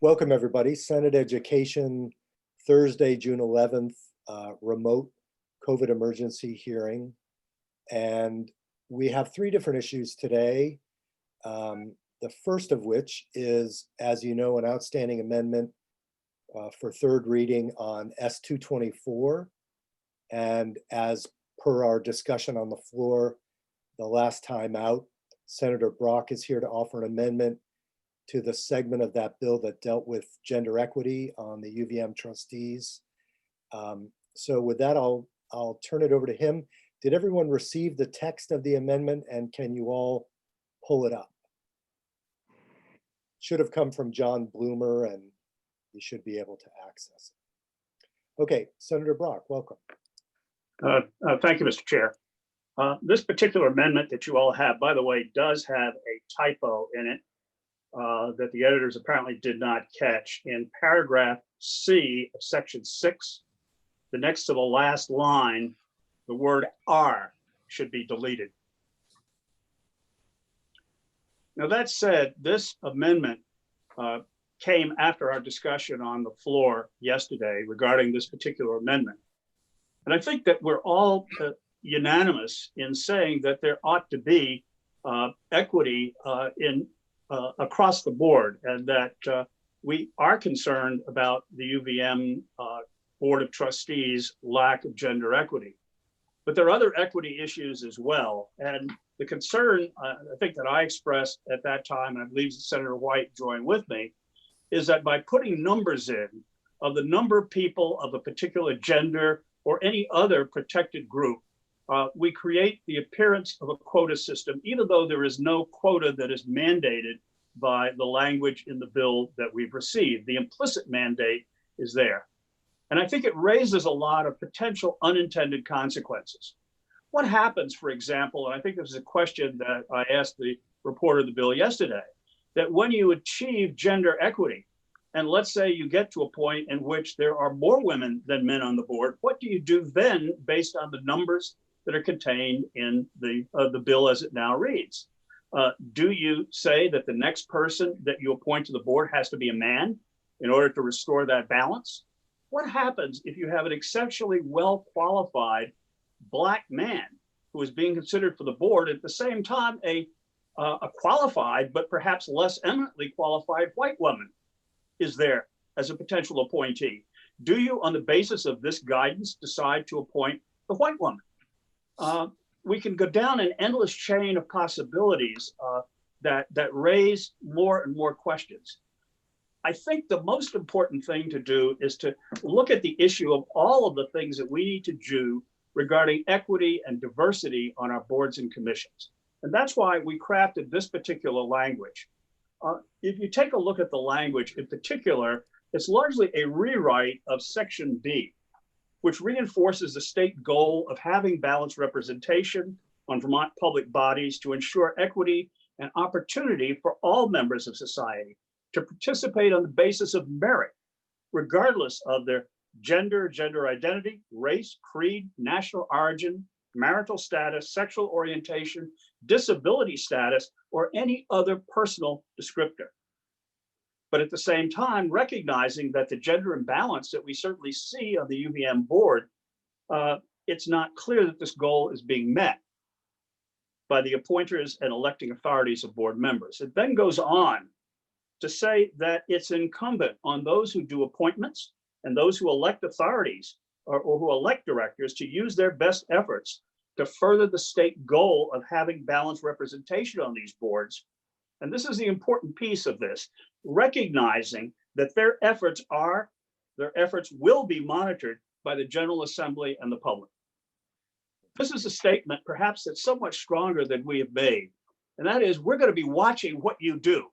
Welcome, everybody. Senate Education, Thursday, June 11th, remote COVID emergency hearing. And we have three different issues today. The first of which is, as you know, an outstanding amendment for third reading on S-224. And as per our discussion on the floor the last time out, Senator Brock is here to offer an amendment to the segment of that bill that dealt with gender equity on the UVM trustees. So with that, I'll turn it over to him. Did everyone receive the text of the amendment, and can you all pull it up? Should have come from John Bloomer, and you should be able to access it. Okay, Senator Brock, welcome. Thank you, Mr. Chair. This particular amendment that you all have, by the way, does have a typo in it that the editors apparently did not catch. In paragraph C of section 6, the next to the last line, the word "are" should be deleted. Now, that said, this amendment came after our discussion on the floor yesterday regarding this particular amendment. And I think that we're all unanimous in saying that there ought to be equity across the board, and that we are concerned about the UVM Board of Trustees' lack of gender equity. But there are other equity issues as well. And the concern, I think, that I expressed at that time, and I believe Senator White joined with me, is that by putting numbers in of the number of people of a particular gender or any other protected group, we create the appearance of a quota system, even though there is no quota that is mandated by the language in the bill that we've received. The implicit mandate is there. And I think it raises a lot of potential unintended consequences. What happens, for example, and I think this is a question that I asked the reporter of the bill yesterday, that when you achieve gender equity, and let's say you get to a point in which there are more women than men on the board, what do you do then based on the numbers that are contained in the bill as it now reads? Do you say that the next person that you appoint to the board has to be a man in order to restore that balance? What happens if you have an exceptionally well-qualified Black man who is being considered for the board, at the same time a qualified but perhaps less eminently qualified white woman is there as a potential appointee? Do you, on the basis of this guidance, decide to appoint the white woman? We can go down an endless chain of possibilities that raise more and more questions. I think the most important thing to do is to look at the issue of all of the things that we need to do regarding equity and diversity on our boards and commissions. And that's why we crafted this particular language. If you take a look at the language in particular, it's largely a rewrite of Section B, which reinforces the state goal of having balanced representation on Vermont public bodies to ensure equity and opportunity for all members of society to participate on the basis of merit, regardless of their gender, gender identity, race, creed, national origin, marital status, sexual orientation, disability status, or any other personal descriptor. But at the same time, recognizing that the gender imbalance that we certainly see on the UVM board, it's not clear that this goal is being met by the appointers and electing authorities of board members. It then goes on to say that it's incumbent on those who do appointments and those who elect authorities or who elect directors to use their best efforts to further the state goal of having balanced representation on these boards. And this is the important piece of this, recognizing that their efforts will be monitored by the General Assembly and the public. This is a statement perhaps that's somewhat stronger than we have made. And that is, we're going to be watching what you do.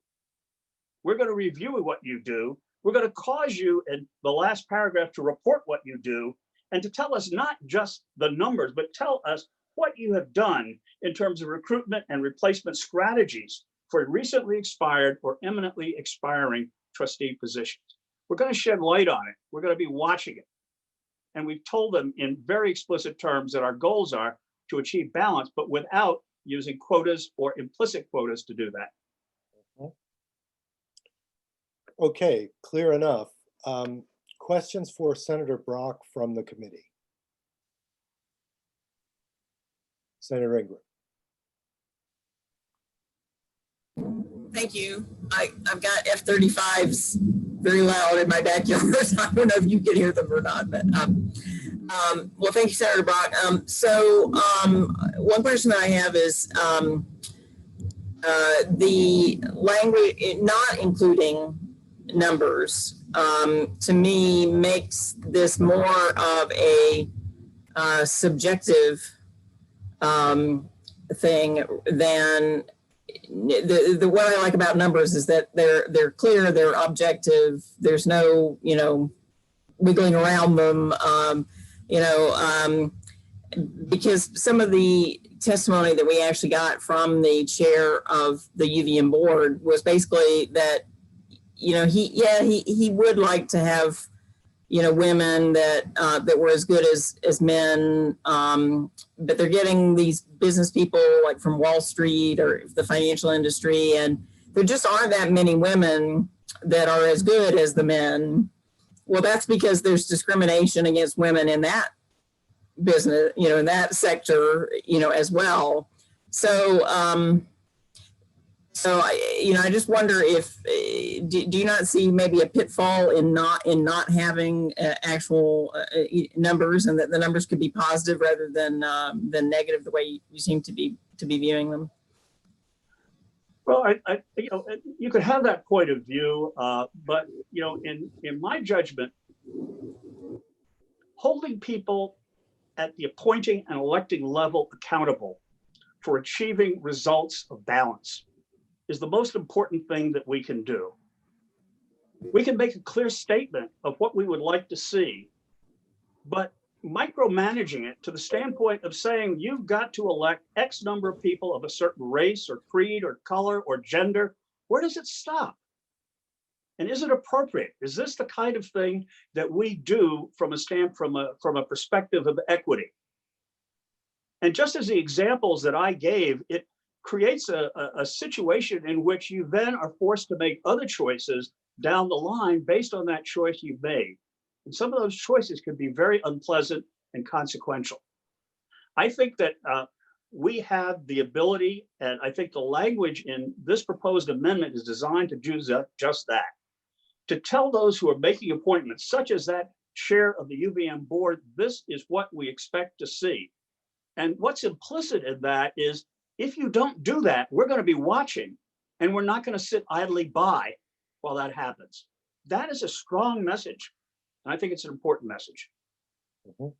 We're going to review what you do. We're going to cause you in the last paragraph to report what you do and to tell us not just the numbers, but tell us what you have done in terms of recruitment and replacement strategies for recently expired or imminently expiring trustee positions. We're going to shed light on it. We're going to be watching it. And we've told them in very explicit terms that our goals are to achieve balance, but without using quotas or implicit quotas to do that. Okay, clear enough. Questions for Senator Brock from the committee? Senator Ingram. Thank you. I've got F-35s very loud in my backyard. I don't know if you can hear them or not, but well, thank you, Senator Brock. One question that I have is the language, not including numbers, to me makes this more of a subjective thing than the what I like about numbers is that they're clear, they're objective. There's no wiggling around them. Because some of the testimony that we actually got from the chair of the UVM board was basically that he would like to have women that were as good as men, but they're getting these business people like from Wall Street or the financial industry, and there just aren't that many women that are as good as the men. Well, that's because there's discrimination against women in that business, in that sector, as well. So, I just wonder if do you not see maybe a pitfall in not having actual numbers, and that the numbers could be positive rather than negative, the way you seem to be viewing them? Well, you could have that point of view, but in my judgment, holding people at the appointing and electing level accountable for achieving results of balance is the most important thing that we can do. We can make a clear statement of what we would like to see, but micromanaging it to the standpoint of saying you've got to elect X number of people of a certain race or creed or color or gender, where does it stop? And is it appropriate? Is this the kind of thing that we do from a perspective of equity? And just as the examples that I gave, it creates a situation in which you then are forced to make other choices down the line based on that choice you've made. And some of those choices can be very unpleasant and consequential. I think that we have the ability, and I think the language in this proposed amendment is designed to do just that, to tell those who are making appointments, such as that chair of the UVM board, this is what we expect to see. And what's implicit in that is, if you don't do that, we're going to be watching, and we're not going to sit idly by while that happens. That is a strong message, and I think it's an important message. Mm-hmm.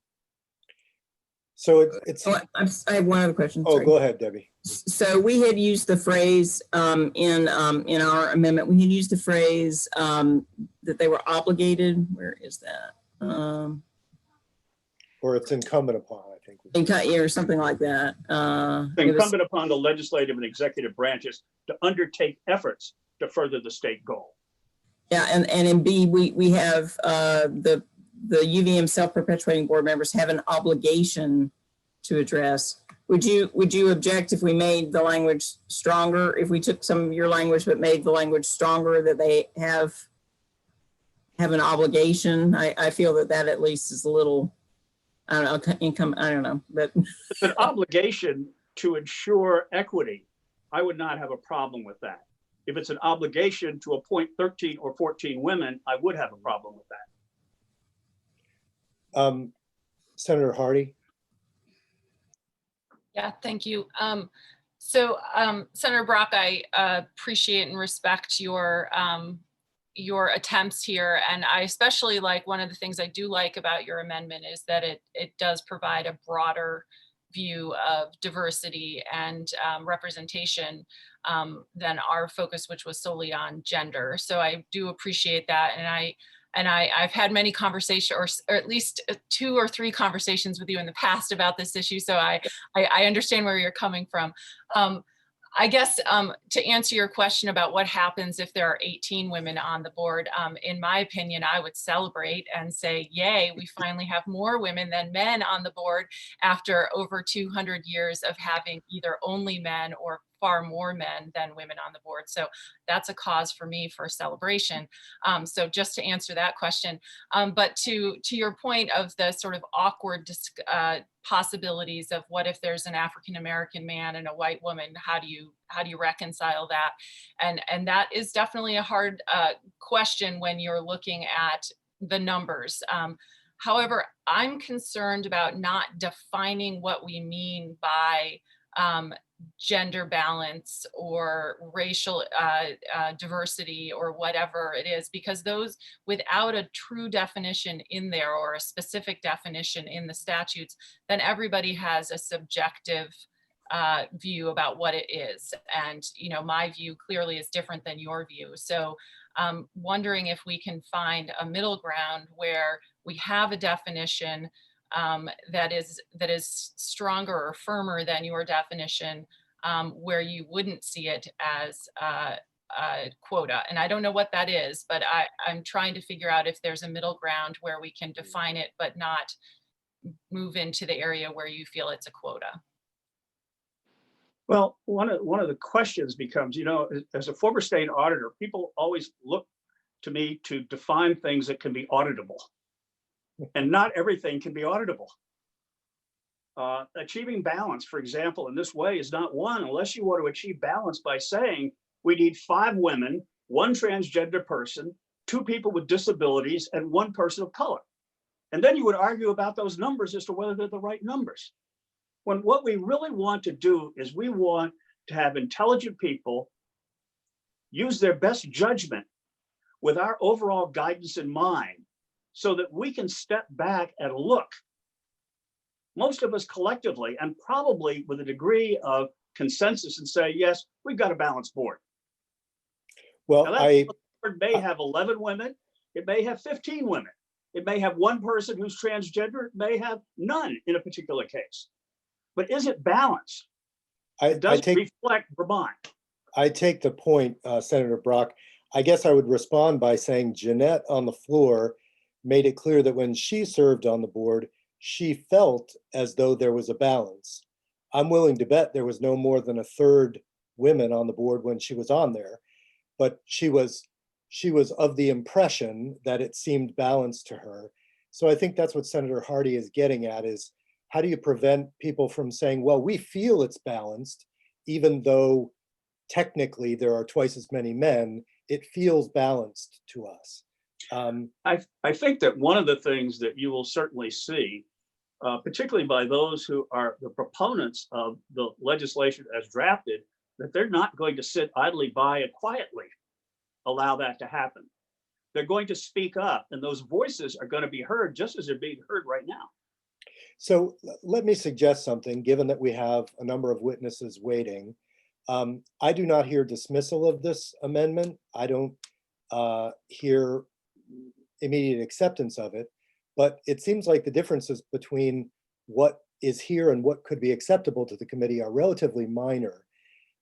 So it's. Oh, I have one other question. Oh, sorry. Go ahead, Debbie. So we had used the phrase in our amendment. We had used the phrase that they were obligated. Where is that? Or it's incumbent upon, I think. Or something like that. Incumbent upon the legislative and executive branches to undertake efforts to further the state goal. Yeah, and in B, we have the UVM self-perpetuating board members have an obligation to address. Would you object if we made the language stronger? If we took some of your language but made the language stronger, that they have an obligation? I feel that at least is a little, I don't know, income. I don't know, but it's an obligation to ensure equity. I would not have a problem with that. If it's an obligation to appoint 13 or 14 women, I would have a problem with that. Senator Hardy. Yeah, thank you. Senator Brock, I appreciate and respect your attempts here. And I especially like, one of the things I do like about your amendment is that it does provide a broader view of diversity and representation than our focus, which was solely on gender. So I do appreciate that. And I've had many conversations, or at least 2 or 3 conversations with you in the past about this issue. So I understand where you're coming from. I guess to answer your question about what happens if there are 18 women on the board, in my opinion, I would celebrate and say, yay, we finally have more women than men on the board after over 200 years of having either only men or far more men than women on the board. So that's a cause for me for celebration. So just to answer that question, but to your point of the sort of awkward possibilities of what if there's an African American man and a white woman, how do you reconcile that? And that is definitely a hard question when you're looking at the numbers. However, I'm concerned about not defining what we mean by gender balance or racial diversity or whatever it is, because those, without a true definition in there or a specific definition in the statutes, then everybody has a subjective view about what it is. And, you know, my view clearly is different than your view. So wondering if we can find a middle ground where we have a definition that is stronger or firmer than your definition, where you wouldn't see it as a quota. And I don't know what that is, but I'm trying to figure out if there's a middle ground where we can define it, but not move into the area where you feel it's a quota. Well, one of the questions becomes, you know, as a former state auditor, people always look to me to define things that can be auditable. And not everything can be auditable. Achieving balance, for example, in this way is not one, unless you want to achieve balance by saying we need 5 women, 1 transgender person, 2 people with disabilities, and 1 person of color. And then you would argue about those numbers as to whether they're the right numbers. When what we really want to do is we want to have intelligent people use their best judgment with our overall guidance in mind, so that we can step back and look, most of us collectively, and probably with a degree of consensus, and say, yes, we've got a balanced board. Well, Now, that board may have 11 women, it may have 15 women, it may have 1 person who's transgender, it may have none in a particular case. But is it balanced? It doesn't reflect Vermont. I take the point, Senator Brock. I guess I would respond by saying Jeanette on the floor made it clear that when she served on the board, she felt as though there was a balance. I'm willing to bet there was no more than 1/3 women on the board when she was on there, but she was of the impression that it seemed balanced to her. So I think that's what Senator Hardy is getting at, is how do you prevent people from saying, well, we feel it's balanced, even though technically there are twice as many men, it feels balanced to us. I think that one of the things that you will certainly see, particularly by those who are the proponents of the legislation as drafted, that they're not going to sit idly by and quietly allow that to happen. They're going to speak up, and those voices are going to be heard just as they're being heard right now. So let me suggest something, given that we have a number of witnesses waiting. I do not hear dismissal of this amendment. I don't hear immediate acceptance of it, but it seems like the differences between what is here and what could be acceptable to the committee are relatively minor.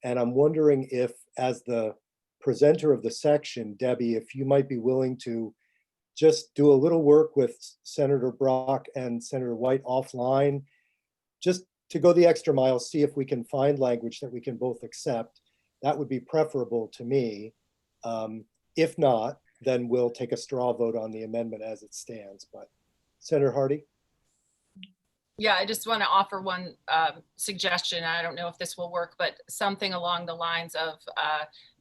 And I'm wondering if, as the presenter of the section, Debbie, if you might be willing to just do a little work with Senator Brock and Senator White offline, just to go the extra mile, see if we can find language that we can both accept. That would be preferable to me. If not, then we'll take a straw vote on the amendment as it stands. But Senator Hardy? Yeah, I just want to offer one suggestion. I don't know if this will work, but something along the lines of,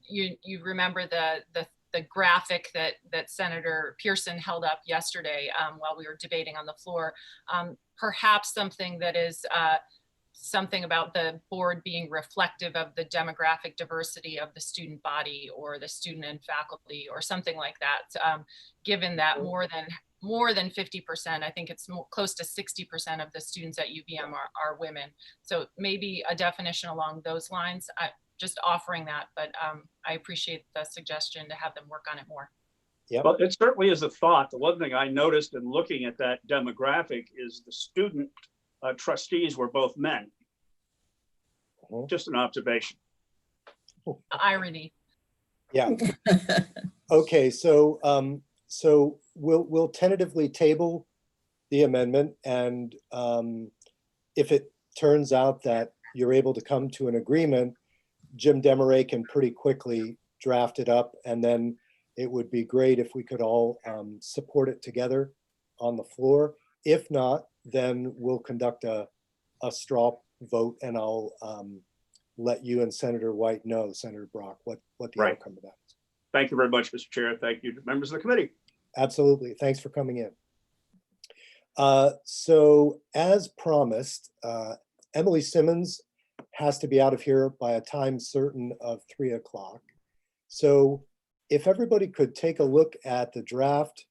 you remember the graphic that Senator Pearson held up yesterday while we were debating on the floor. Perhaps something that is something about the board being reflective of the demographic diversity of the student body or the student and faculty or something like that, given that more than 50%, I think it's close to 60% of the students at UVM are women. So maybe a definition along those lines. Just offering that, but I appreciate the suggestion to have them work on it more. Yeah. Well, it certainly is a thought. The one thing I noticed in looking at that demographic is the student trustees were both men. Just an observation. Irony. Yeah. Okay, so so we'll tentatively table the amendment, and if it turns out that you're able to come to an agreement, Jim Demaray can pretty quickly draft it up, and then it would be great if we could all support it together on the floor. If not, then we'll conduct a straw vote, and I'll let you and Senator White know, Senator Brock, what the Right. outcome of that is. Thank you very much, Mr. Chair. Thank you to members of the committee. Absolutely. Thanks for coming in. So as promised, Emily Simmons has to be out of here by a time certain of 3 o'clock. So if everybody could take a look at the draft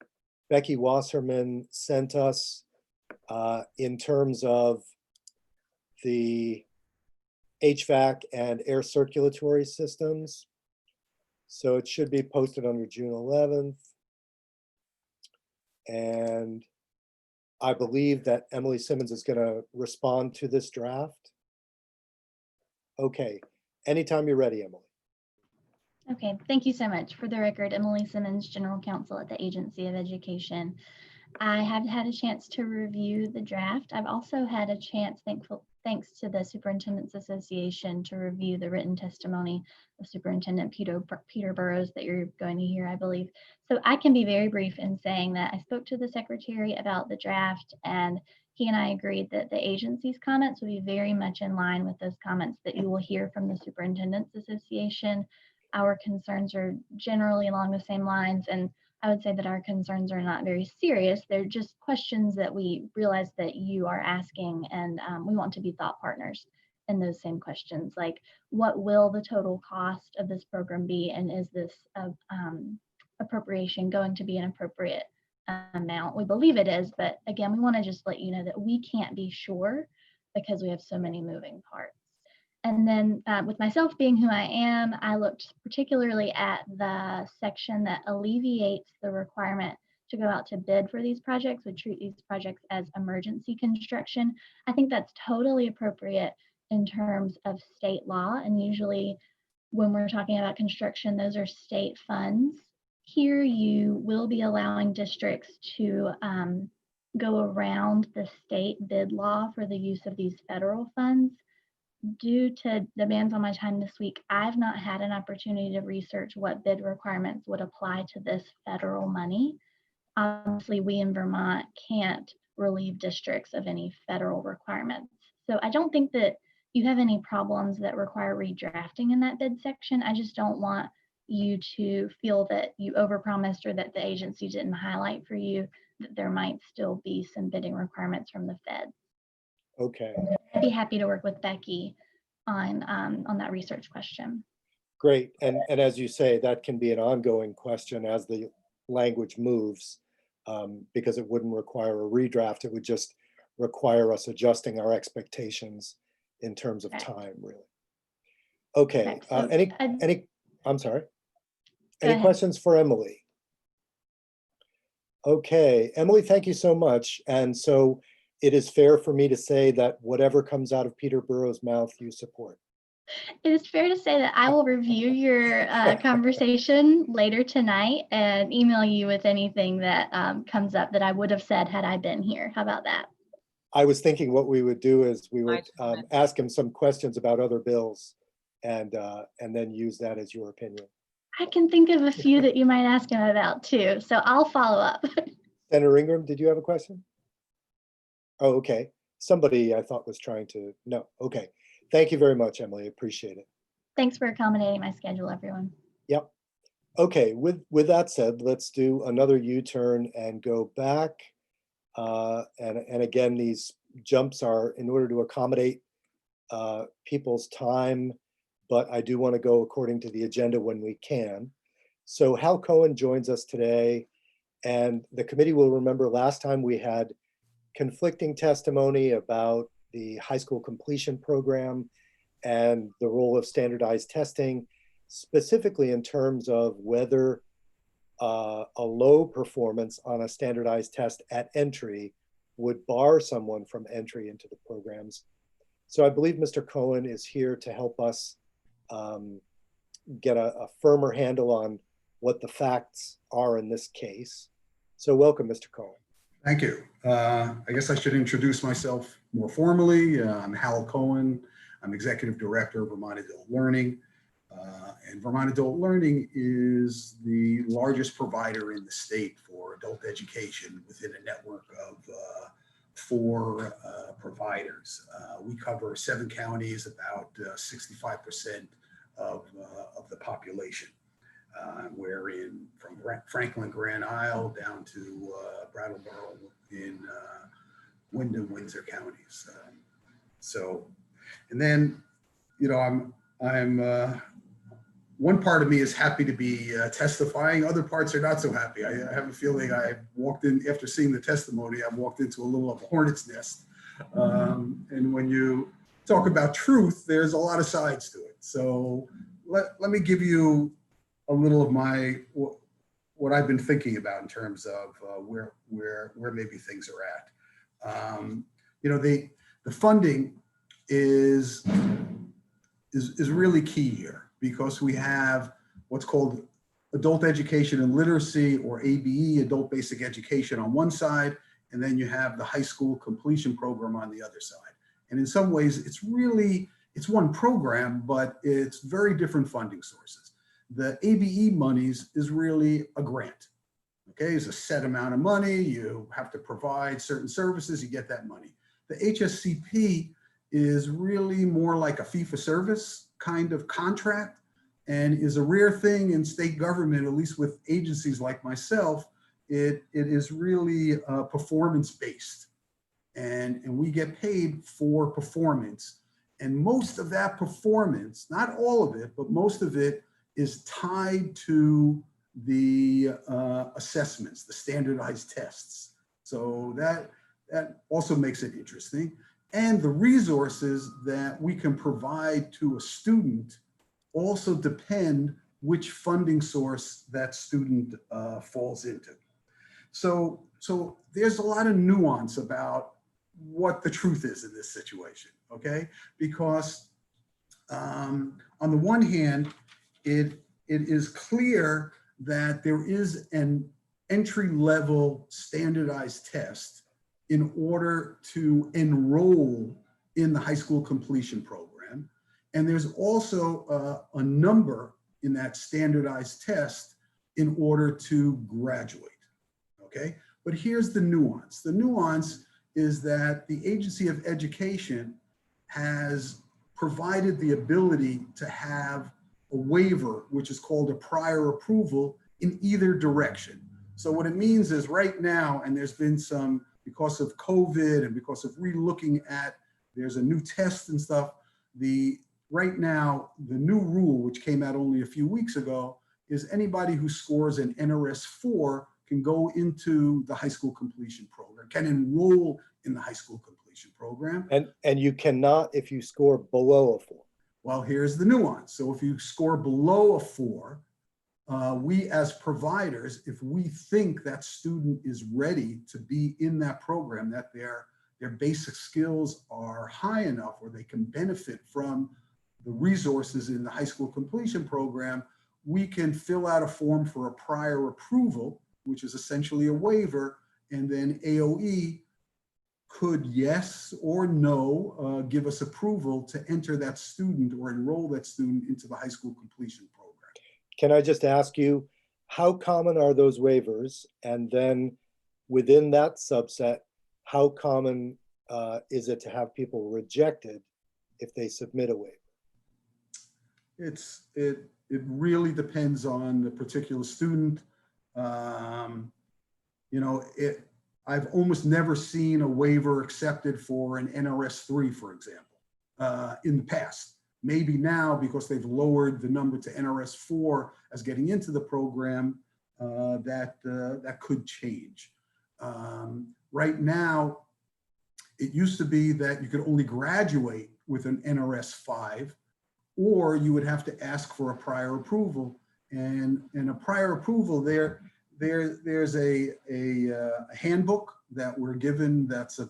Becky Wasserman sent us in terms of the HVAC and air circulatory systems. So it should be posted under June 11th. And I believe that Emily Simmons is going to respond to this draft. Okay, anytime you're ready, Emily. Okay, thank you so much. For the record, Emily Simmons, General Counsel at the Agency of Education. I have had a chance to review the draft. I've also had a chance, thanks to the Superintendent's Association, to review the written testimony of Superintendent Peter Burrows that you're going to hear, I believe. So I can be very brief in saying that I spoke to the Secretary about the draft, and he and I agreed that the agency's comments would be very much in line with those comments that you will hear from the Superintendent's Association. Our concerns are generally along the same lines, and I would say that our concerns are not very serious. They're just questions that we realize that you are asking, and we want to be thought partners in those same questions, like what will the total cost of this program be, and is this appropriation going to be an appropriate amount? We believe it is, but again, we want to just let you know that we can't be sure because we have so many moving parts. And then with myself being who I am, I looked particularly at the section that alleviates the requirement to go out to bid for these projects, would treat these projects as emergency construction. I think that's totally appropriate in terms of state law. And usually when we're talking about construction, those are state funds. Here you will be allowing districts to go around the state bid law for the use of these federal funds. Due to demands on my time this week, I've not had an opportunity to research what bid requirements would apply to this federal money. Obviously, we in Vermont can't relieve districts of any federal requirements. So I don't think that you have any problems that require redrafting in that bid section. I just don't want you to feel that you overpromised or that the agency didn't highlight for you that there might still be some bidding requirements from the Fed. Okay, I'd be happy to work with Becky on that research question. great. And as you say, that can be an ongoing question as the language moves, because it wouldn't require a redraft. It would just require us adjusting our expectations in terms of Okay. time, really. Okay, Okay, so I'm sorry. Go Any ahead. questions for Emily? Okay, Emily, thank you so much. And so it is fair for me to say that whatever comes out of Peter Burrows' mouth, you support. It is fair to say that I will review your conversation later tonight and email you with anything that comes up that I would have said had I been here. How about that? I was thinking what we would do is we would Right. ask him some questions about other bills and then use that as your opinion. I can think of a few that you might ask him about too, so I'll follow up. Senator Ingram, did you have a question? Oh, okay. Somebody I thought was trying to, no, okay. Thank you very much, Emily. Appreciate it. Thanks for accommodating my schedule, everyone. Yep. Okay, with that said, let's do another U-turn and go back. And again, these jumps are in order to accommodate people's time, but I do want to go according to the agenda when we can. So Hal Cohen joins us today, and the committee will remember last time we had conflicting testimony about the high school completion program and the role of standardized testing, specifically in terms of whether a low performance on a standardized test at entry would bar someone from entry into the programs. So I believe Mr. Cohen is here to help us get a firmer handle on what the facts are in this case. So welcome, Mr. Cohen. Thank you. I guess I should introduce myself more formally. I'm Hal Cohen. I'm Executive Director of Vermont Adult Learning. And Vermont Adult Learning is the largest provider in the state for adult education within a network of 4 providers. We cover 7 counties, about 65% of the population. We're in from Franklin, Grand Isle down to Brattleboro in Wyndham, Windsor counties. So, and then, you know, I'm one part of me is happy to be testifying. Other parts are not so happy. I have a feeling I walked in, after seeing the testimony, I've walked into a little of a hornet's nest. And when you talk about truth, there's a lot of sides to it. So let me give you a little of what I've been thinking about in terms of where maybe things are at. You know, the funding is really key here, because we have what's called adult education and literacy, or ABE, adult basic education, on one side, and then you have the high school completion program on the other side. And in some ways, it's one program, but it's very different funding sources. The ABE monies is really a grant. Okay, it's a set amount of money. You have to provide certain services, you get that money. The HSCP is really more like a fee-for-service kind of contract, and is a rare thing in state government, at least with agencies like myself. It is really performance-based, and we get paid for performance. And most of that performance, not all of it, but most of it is tied to the assessments, the standardized tests. So that also makes it interesting. And the resources that we can provide to a student also depend which funding source that student falls into. So there's a lot of nuance about what the truth is in this situation, okay? Because on the one hand, it is clear that there is an entry-level standardized test in order to enroll in the high school completion program. And there's also a number in that standardized test in order to graduate, okay? But here's the nuance. The nuance is that the Agency of Education has provided the ability to have a waiver, which is called a prior approval, in either direction. So what it means is right now, and there's been some, because of COVID and because of re-looking at, there's a new test and stuff, right now, the new rule, which came out only a few weeks ago, is anybody who scores an NRS 4 can go into the high school completion program, can enroll in the high school completion program. And you cannot if you score below a 4. Well, here's the nuance. So if you score below a 4, we as providers, if we think that student is ready to be in that program, that their basic skills are high enough or they can benefit from the resources in the high school completion program, we can fill out a form for a prior approval, which is essentially a waiver, and then AOE could yes or no give us approval to enter that student or enroll that student into the high school completion program. Can I just ask you, how common are those waivers? And then within that subset, how common is it to have people rejected if they submit a waiver? It really depends on the particular student. You know, I've almost never seen a waiver accepted for an NRS 3, for example, in the past. Maybe now, because they've lowered the number to NRS 4 as getting into the program, that could change. Right now, it used to be that you could only graduate with an NRS 5, or you would have to ask for a prior approval. And a prior approval, there's a handbook that we're given that's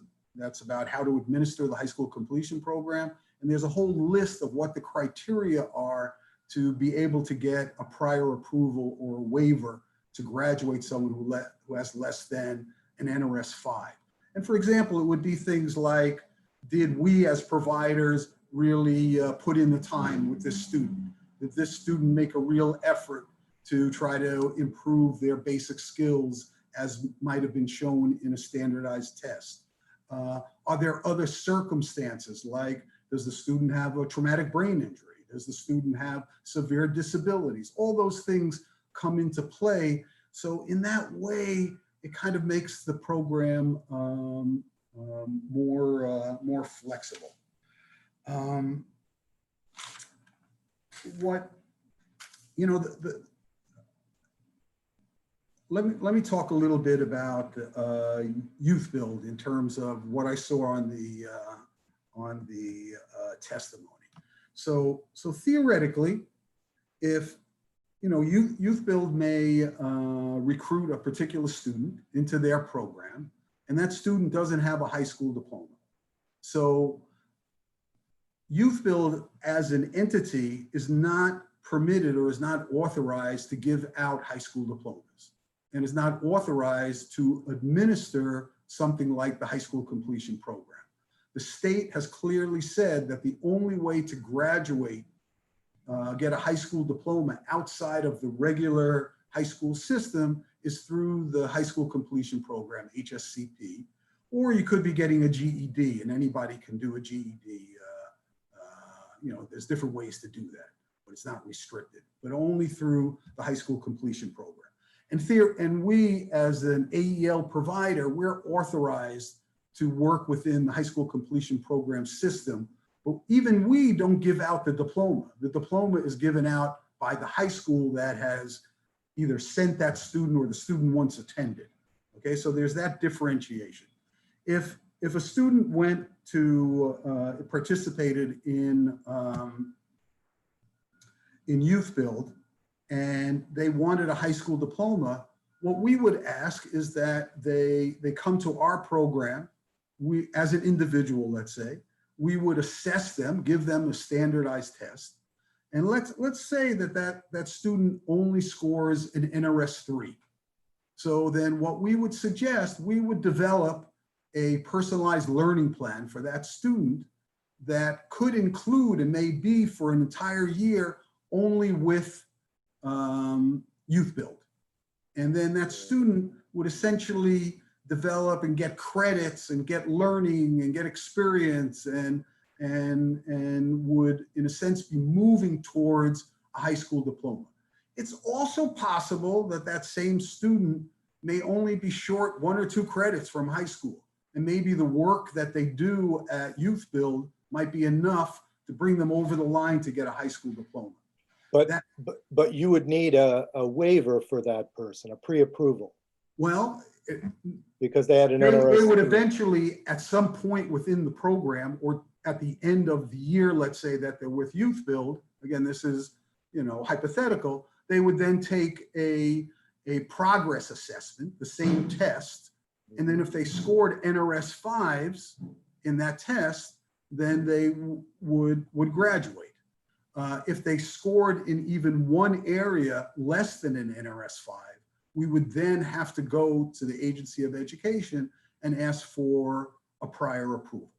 about how to administer the high school completion program. And there's a whole list of what the criteria are to be able to get a prior approval or a waiver to graduate someone who has less than an NRS 5. And for example, it would be things like, did we as providers really put in the time with this student? that this student make a real effort to try to improve their basic skills as might have been shown in a standardized test? Are there other circumstances, like does the student have a traumatic brain injury? Does the student have severe disabilities? All those things come into play. So in that way, it kind of makes the program more flexible. Let me talk a little bit about Youth Build in terms of what I saw on the testimony. So theoretically, if Youth Build may recruit a particular student into their program, and that student doesn't have a high school diploma. So Youth Build as an entity is not permitted or is not authorized to give out high school diplomas, and is not authorized to administer something like the high school completion program. The state has clearly said that the only way to graduate, get a high school diploma outside of the regular high school system is through the high school completion program, HSCP, or you could be getting a GED, and anybody can do a GED. There's different ways to do that, but it's not restricted, but only through the high school completion program. And we, as an AEL provider, we're authorized to work within the high school completion program system, but even we don't give out the diploma. The diploma is given out by the high school that has either sent that student or the student once attended. Okay, so there's that differentiation. If a student went to participated in Youth Build and they wanted a high school diploma, what we would ask is that they come to our program. We, as an individual, let's say, we would assess them, give them a standardized test. And let's say that student only scores an NRS 3. So then what we would suggest, we would develop a personalized learning plan for that student that could include and may be for an entire year only with Youth Build. And then that student would essentially develop and get credits and get learning and get experience and would, in a sense, be moving towards a high school diploma. It's also possible that that same student may only be short 1 or 2 credits from high school. And maybe the work that they do at Youth Build might be enough to bring them over the line to get a high school diploma. But you would need a waiver for that person, a pre-approval, Well, because they had an they NRS. would eventually, at some point within the program or at the end of the year, let's say that they're with Youth Build, again, this is, hypothetical, they would then take a progress assessment, the same test. And then if they scored NRS 5s in that test, then they would graduate. If they scored in even one area less than an NRS 5, we would then have to go to the Agency of Education and ask for a prior approval.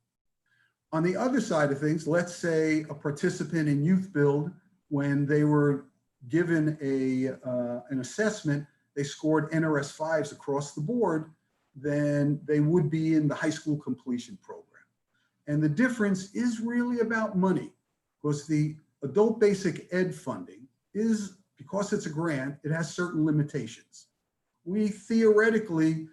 On the other side of things, let's say a participant in Youth Build, when they were given an assessment, they scored NRS 5s across the board, then they would be in the high school completion program. And the difference is really about money, because the adult basic ed funding is, because it's a grant, it has certain limitations. We theoretically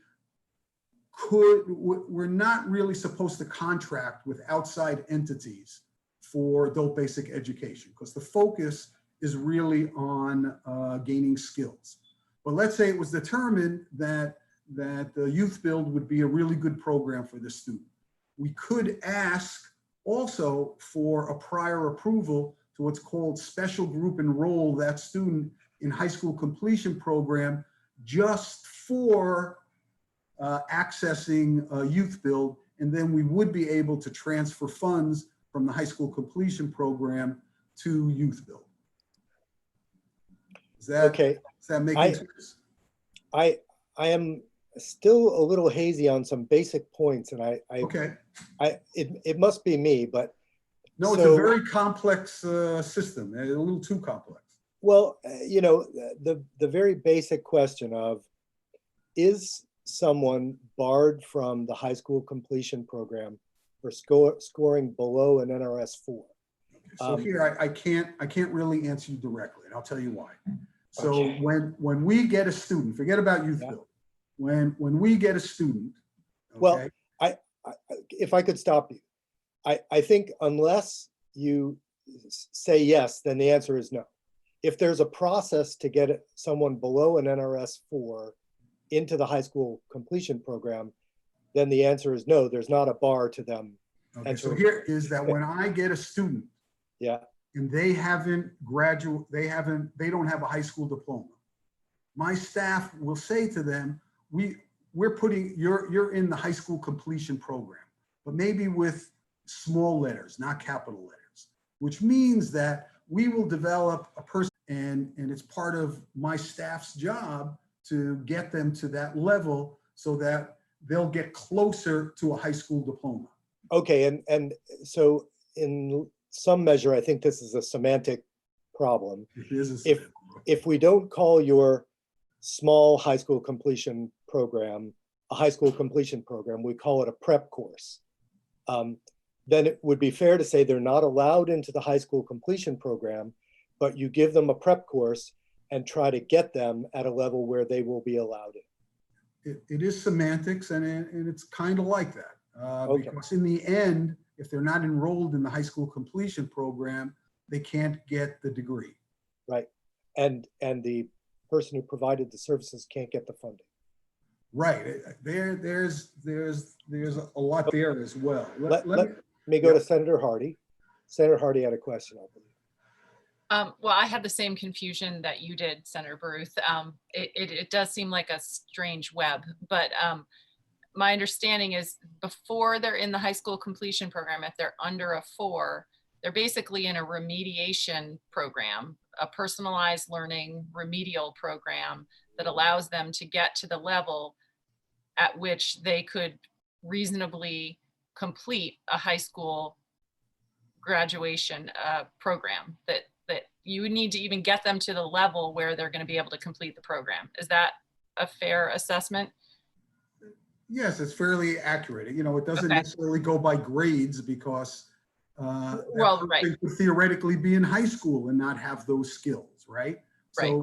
we're not really supposed to contract with outside entities for adult basic education, because the focus is really on gaining skills. But let's say it was determined that the Youth Build would be a really good program for the student. We could ask also for a prior approval to what's called special group enroll that student in high school completion program just for accessing Youth Build, and then we would be able to transfer funds from the high school completion program to Youth Build. Is that making sense? I am still a little hazy on some basic points, and Okay. it must be me, but No, it's a So- very complex system, a little too complex. Well, the very basic question of, is someone barred from the high school completion program for scoring below an NRS 4? So here, I can't really answer you directly, and I'll tell you why. So Okay. when we get a student, forget about youth Yeah. build. When we get a student, Well, okay, If I could stop you, I think unless you say yes, then the answer is no. If there's a process to get someone below an NRS 4 into the high school completion program, then the answer is no, there's not a bar to them. okay, and so so- here is that when I get a student Yeah, and they haven't they don't have a high school diploma, my staff will say to them, we're putting, you're in the high school completion program, but maybe with small letters, not capital letters, which means that we will develop a person, and it's part of my staff's job to get them to that level so that they'll get closer to a high school diploma. okay, and so in some measure, I think this is a semantic problem. It is a If- If we don't call your small high school completion program a high school completion program, we call it a prep course. Then it would be fair to say they're not allowed into the high school completion program, but you give them a prep course and try to get them at a level where they will be allowed in. It is semantics, and it's kind of like that. Okay. Because in the end, if they're not enrolled in the high school completion program, they can't get the degree. Right. And the person who provided the services can't get the funding. Right. There's a lot there as well. Let me go to Senator Hardy. Senator Hardy had a question, I believe. Well, I had the same confusion that you did, Senator Baruth. It does seem like a strange web, but my understanding is before they're in the high school completion program, if they're under a 4, they're basically in a remediation program, a personalized learning remedial program that allows them to get to the level at which they could reasonably complete a high school graduation program, that you would need to even get them to the level where they're going to be able to complete the program. Is that a fair assessment? Yes, it's fairly accurate. You know, it doesn't Okay. necessarily go by grades because that Well, right. person could theoretically be in high school and not have those skills, right? Right.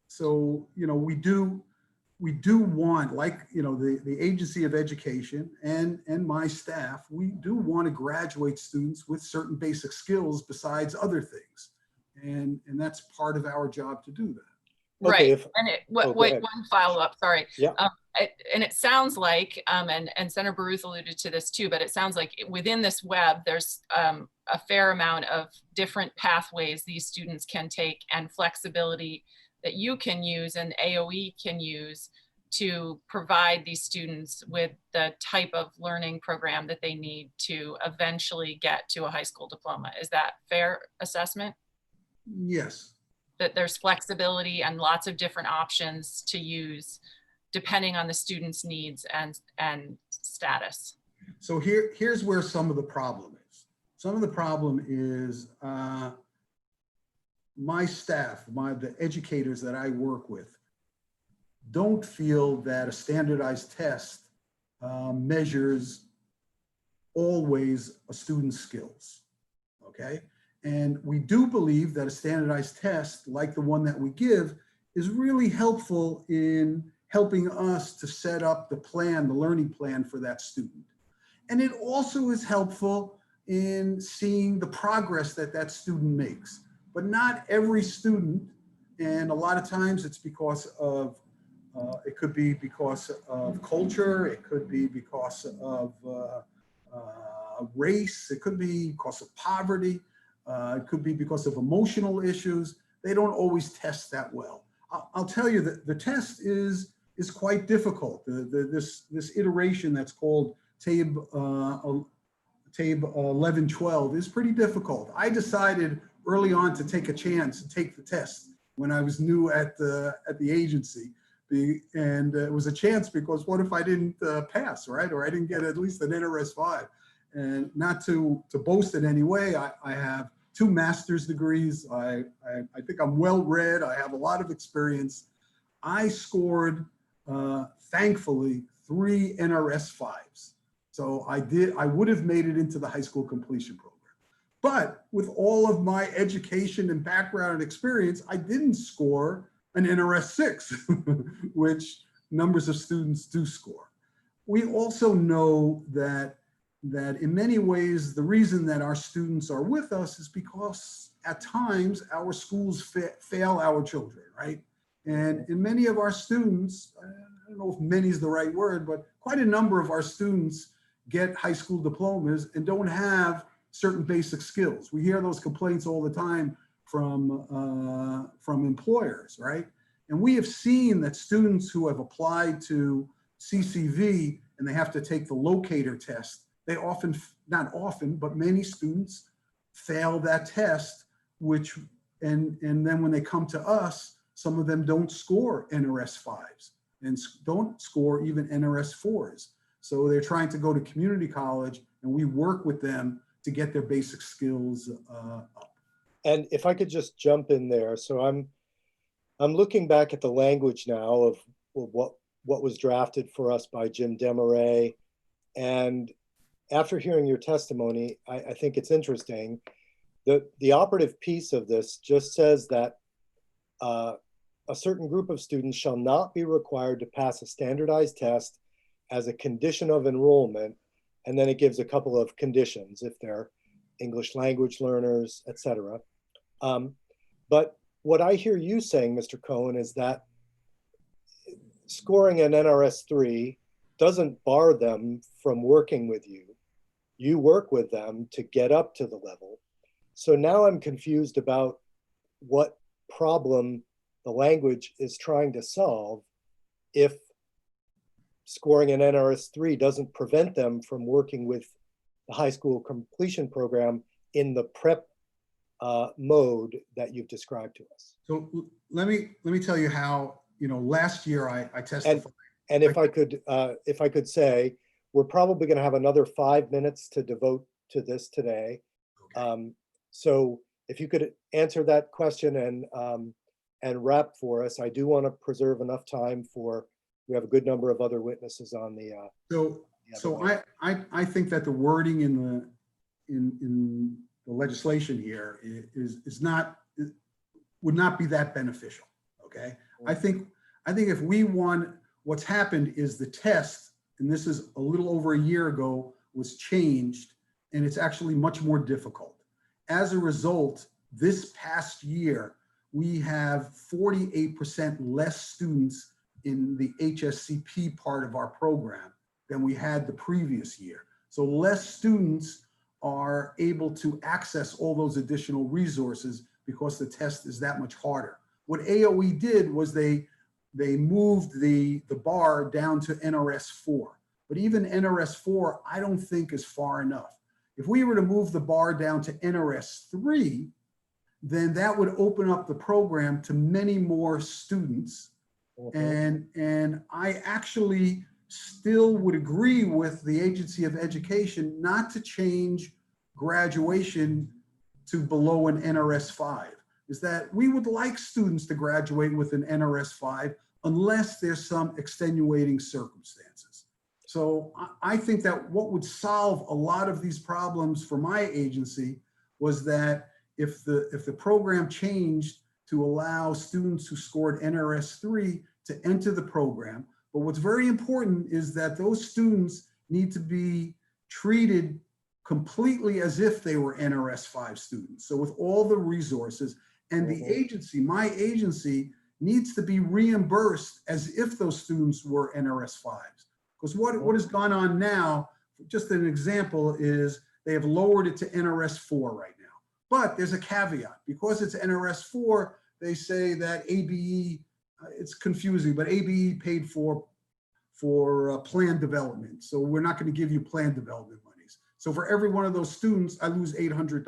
So, you know, we do want, like, you know, the Agency of Education and my staff, we do want to graduate students with certain basic skills besides other things. And that's part of our job to do that. Okay, Right. And go ahead. one follow up, sorry. Yeah. And it sounds like, and Senator Baruth alluded to this too, but it sounds like within this web, there's a fair amount of different pathways these students can take and flexibility that you can use and AOE can use to provide these students with the type of learning program that they need to eventually get to a high school diploma. Is that fair assessment? Yes. That there's flexibility and lots of different options to use depending on the student's needs and status. So here's where some of the problem is. Some of the problem is my staff, the educators that I work with, don't feel that a standardized test measures always a student's skills, okay? And we do believe that a standardized test, like the one that we give, is really helpful in helping us to set up the plan, the learning plan for that student. And it also is helpful in seeing the progress that that student makes. But not every student, and a lot of times it's because of, it could be because of culture, it could be because of race, it could be because of poverty, it could be because of emotional issues. They don't always test that well. I'll tell you that the test is quite difficult. This iteration that's called TABE 1112 is pretty difficult. I decided early on to take a chance and take the test when I was new at the agency. And it was a chance because what if I didn't pass, right? Or I didn't get at least an NRS 5. And not to boast in any way, I have 2 master's degrees. I think I'm well-read. I have a lot of experience. I scored, thankfully, 3 NRS 5s. So I would have made it into the high school completion program. But with all of my education and background and experience, I didn't score an NRS 6, which numbers of students do score. We also know that in many ways, the reason that our students are with us is because at times our schools fail our children, right? And in many of our students, I don't know if many is the right word, but quite a number of our students get high school diplomas and don't have certain basic skills. We hear those complaints all the time from employers, right? And we have seen that students who have applied to CCV and they have to take the locator test, they often, not often, but many students fail that test, and then when they come to us, some of them don't score NRS 5s and don't score even NRS 4s. So they're trying to go to community college, and we work with them to get their basic skills up. And if I could just jump in there. So I'm looking back at the language now of what was drafted for us by Jim Demaray. And after hearing your testimony, I think it's interesting. The operative piece of this just says that a certain group of students shall not be required to pass a standardized test as a condition of enrollment. And then it gives a couple of conditions if they're English language learners, et cetera. But what I hear you saying, Mr. Cohen, is that scoring an NRS 3 doesn't bar them from working with you. You work with them to get up to the level. So now I'm confused about what problem the language is trying to solve if scoring an NRS 3 doesn't prevent them from working with the high school completion program in the prep mode that you've described to us. So let me tell you how, last year I testified. And if I could say, we're probably going to have another 5 minutes to devote to this today. Okay. So if you could answer that question and wrap for us, I do want to preserve enough time for, we have a good number of other witnesses on the. So I think that the wording in the legislation here would not be that beneficial. Okay, I think if we want, what's happened is the test, and this is a little over a year ago, was changed, and it's actually much more difficult. As a result, this past year, we have 48% less students in the HSCP part of our program than we had the previous year. So less students are able to access all those additional resources because the test is that much harder. What AOE did was they moved the bar down to NRS 4. But even NRS 4, I don't think is far enough. If we were to move the bar down to NRS 3, then that would open up the program to many more students. And I actually still would agree with the Agency of Education not to change graduation to below an NRS 5. Is that we would like students to graduate with an NRS 5 unless there's some extenuating circumstances. So I think that what would solve a lot of these problems for my agency was that if the program changed to allow students who scored NRS 3 to enter the program. But what's very important is that those students need to be treated completely as if they were NRS 5 students. So with all the resources, and the agency, my agency, needs to be reimbursed as if those students were NRS 5s. Because what has gone on now, just an example, is they have lowered it to NRS 4 right now. But there's a caveat. Because it's NRS 4, they say that ABE, it's confusing, but ABE paid for plan development. So we're not going to give you plan development monies. So for every one of those students, I lose $800.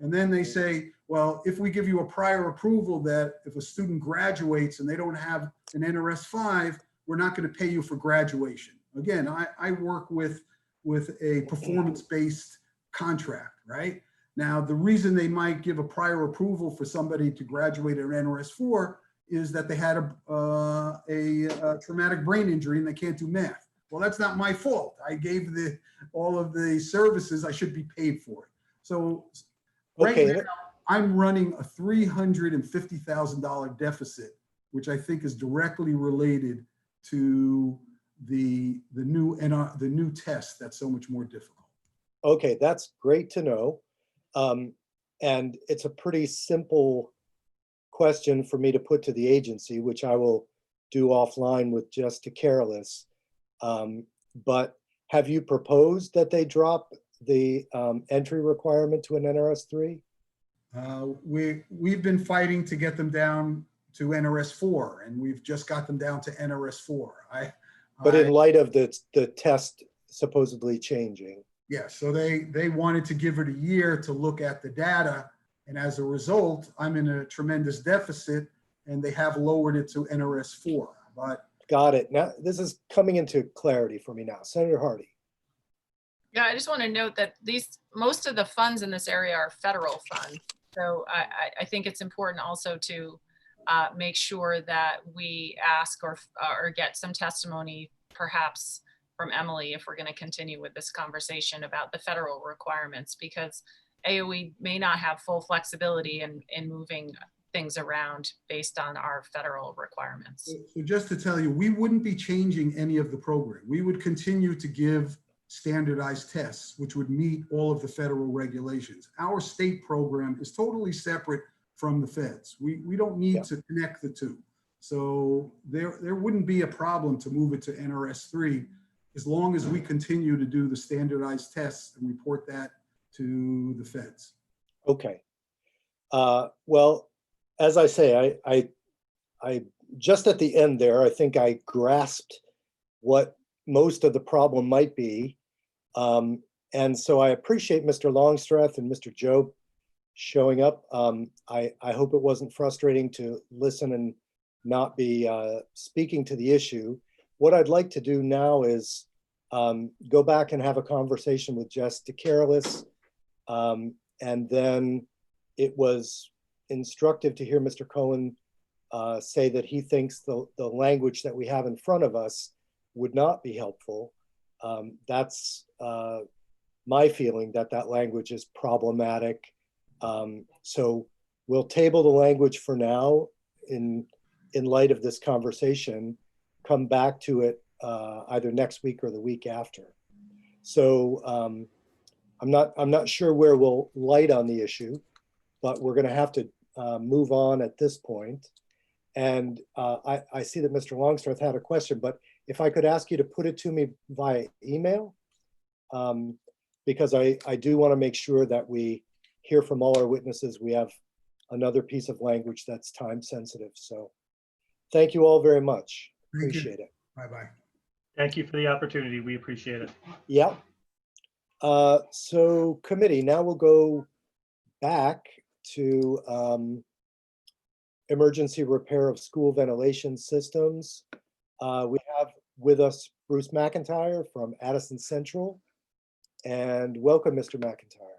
And then they say, well, if we give you a prior approval that if a student graduates and they don't have an NRS 5, we're not going to pay you for graduation. Again, I work with with a performance-based contract, right? Now, the reason they might give a prior approval for somebody to graduate at NRS 4 is that they had a traumatic brain injury and they can't do math. Well, that's not my fault. I gave all of the services, I should be paid for it. So right Okay, now, I'm running a $350,000 deficit, which I think is directly related to the new test that's so much more difficult. okay, that's great to know. And it's a pretty simple question for me to put to the agency, which I will do offline with Jess Careless. But have you proposed that they drop the entry requirement to an NRS 3? We've been fighting to get them down to NRS 4, and we've just got them down to NRS 4. But in light of the test supposedly changing. Yeah, so they wanted to give it a year to look at the data, and as a result, I'm in a tremendous deficit, and they have lowered it to NRS 4. But Got it. Now, this is coming into clarity for me now. Senator Hardy. Yeah, I just want to note that most of the funds in this area are federal funds. So I think it's important also to make sure that we ask or get some testimony perhaps from Emily if we're going to continue with this conversation about the federal requirements, because AOE may not have full flexibility in moving things around based on our federal requirements. So just to tell you, we wouldn't be changing any of the program. We would continue to give standardized tests, which would meet all of the federal regulations. Our state program is totally separate from the feds. We don't need to connect the two. So there wouldn't be a problem to move it to NRS 3 as long as we continue to do the standardized tests and report that to the feds. Okay. Well, as I say, I just at the end there, I think I grasped what most of the problem might be. And so I appreciate Mr. Longstreth and Mr. Job showing up. I hope it wasn't frustrating to listen and not be speaking to the issue. What I'd like to do now is go back and have a conversation with Jess Careless. And then it was instructive to hear Mr. Cohen say that he thinks the language that we have in front of us would not be helpful. That's my feeling, that language is problematic. So we'll table the language for now in light of this conversation, come back to it either next week or the week after. So I'm not sure where we'll light on the issue, but we're going to have to move on at this point. And I see that Mr. Longstreth had a question, but if I could ask you to put it to me via email, because I do want to make sure that we hear from all our witnesses. We have another piece of language that's time sensitive. So thank you all very much. Appreciate it. Bye-bye. Thank you for the opportunity. We appreciate it. Yep. So committee, now we'll go back to emergency repair of school ventilation systems. We have with us Bruce McIntyre from Addison Central, and welcome, Mr. McIntyre.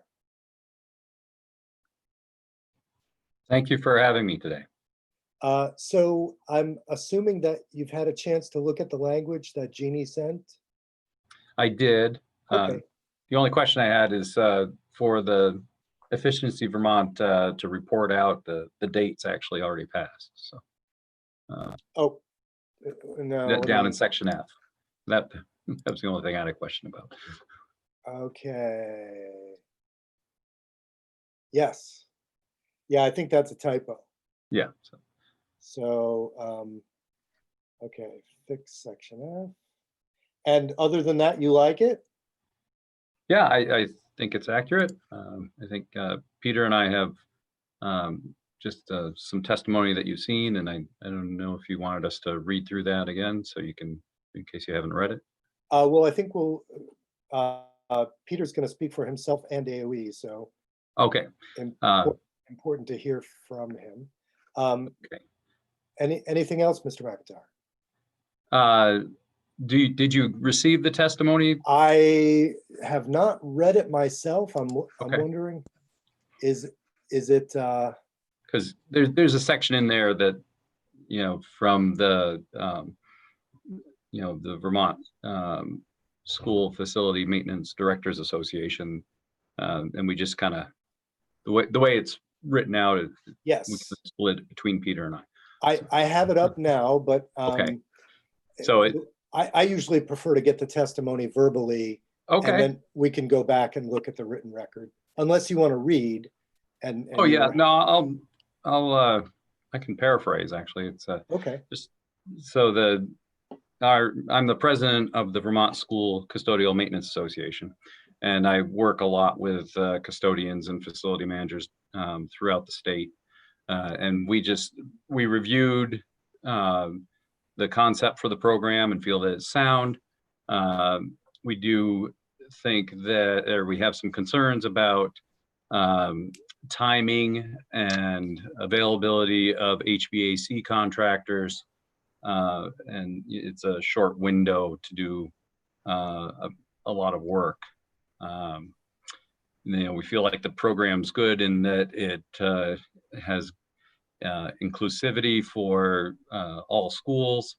Thank you for having me today. So I'm assuming that you've had a chance to look at the language that Jeannie sent. I did. Okay. The only question I had is for the Efficiency Vermont to report out the dates actually already passed. So Oh, no. down in section F. That was the only thing I had a question about. Okay. Yes. Yeah, I think that's a typo. Yeah. So, okay, fix section F. And other than that, you like it? Yeah, I think it's accurate. I think Peter and I have just some testimony that you've seen, and I don't know if you wanted us to read through that again, so you can, in case you haven't read it. Well, I think we'll, Peter's going to speak for himself and AOE, so Okay. important to hear from him. Okay. Anything else, Mr. McIntyre? did you receive the testimony? I have not read it myself. I'm Okay. wondering, is it, Because there's a section in there that, from the, the Vermont School Facility Maintenance Directors Association. And we just kind of, the way it's written out, we yes, can split it between Peter and I. I have it up now, but Okay. So I usually prefer to get the testimony verbally. And okay. then we can go back and look at the written record, unless you want to read. And Oh you yeah, were- no, I can paraphrase actually. It's Okay, just so I'm the president of the Vermont School Custodial Maintenance Association, and I work a lot with custodians and facility managers throughout the state. And we reviewed the concept for the program and feel that it's sound. We do think that we have some concerns about timing and availability of HVAC contractors. And it's a short window to do a lot of work. We feel like the program's good in that it has inclusivity for all schools.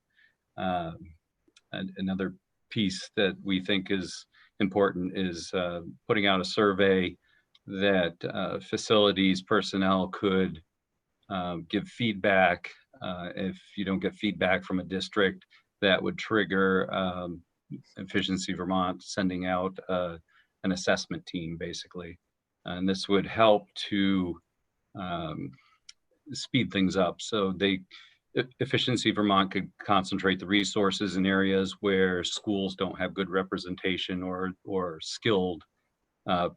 And another piece that we think is important is putting out a survey that facilities personnel could give feedback. If you don't get feedback from a district, that would trigger Efficiency Vermont sending out an assessment team, basically. And this would help to speed things up. So Efficiency Vermont could concentrate the resources in areas where schools don't have good representation or skilled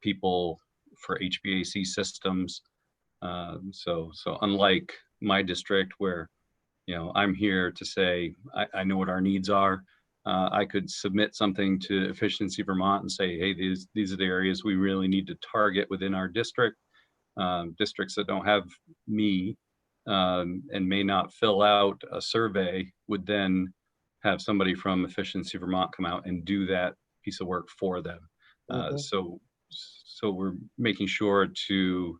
people for HVAC systems. So unlike my district where, I'm here to say, I know what our needs are. I could submit something to Efficiency Vermont and say, hey, these are the areas we really need to target within our district. Districts that don't have me and may not fill out a survey would then have somebody from Efficiency Vermont come out and do that piece of work for them. So we're making sure to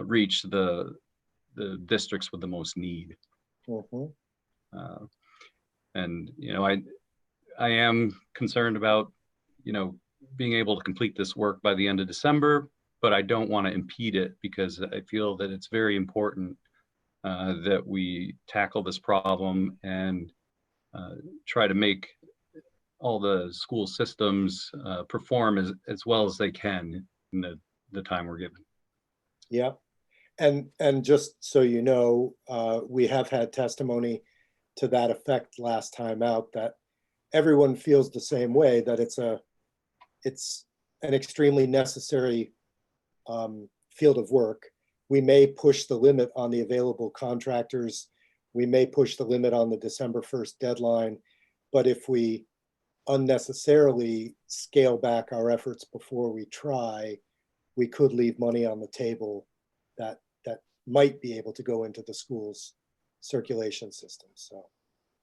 reach the districts with the most need. And I am concerned about being able to complete this work by the end of December, but I don't want to impede it because I feel that it's very important that we tackle this problem and try to make all the school systems perform as well as they can in the time we're given. yeah. And just so you know, we have had testimony to that effect last time out, that everyone feels the same way, that it's an extremely necessary field of work. We may push the limit on the available contractors. We may push the limit on the December 1st deadline. But if we unnecessarily scale back our efforts before we try, we could leave money on the table that might be able to go into the school's circulation system. So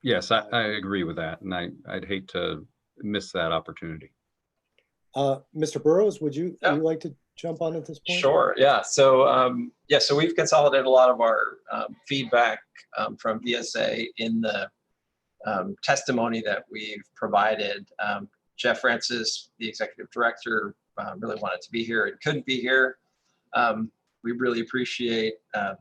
yes, I agree with that, and I'd hate to miss that opportunity. Mr. Burrows, would you like to jump on at this point? Sure. Yeah. So so we've consolidated a lot of our feedback from VSA in the testimony that we've provided. Jeff Francis, the executive director, really wanted to be here and couldn't be here. We really appreciate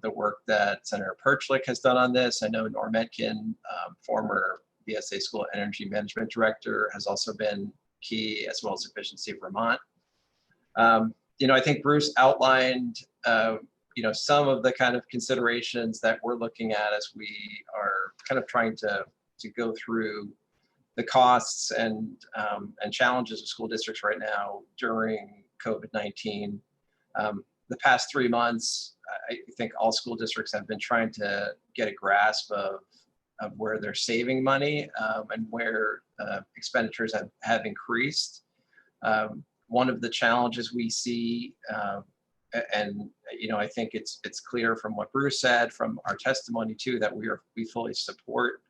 the work that Senator Perchlik has done on this. I know Norm Etkin, former VSA School Energy Management Director, has also been key, as well as Efficiency Vermont. I think Bruce outlined, some of the kind of considerations that we're looking at as we are kind of trying to go through the costs and challenges of school districts right now during COVID-19. The past 3 months, I think all school districts have been trying to get a grasp of where they're saving money and where expenditures have increased. One of the challenges we see, and I think it's clear from what Bruce said, from our testimony too, that we fully support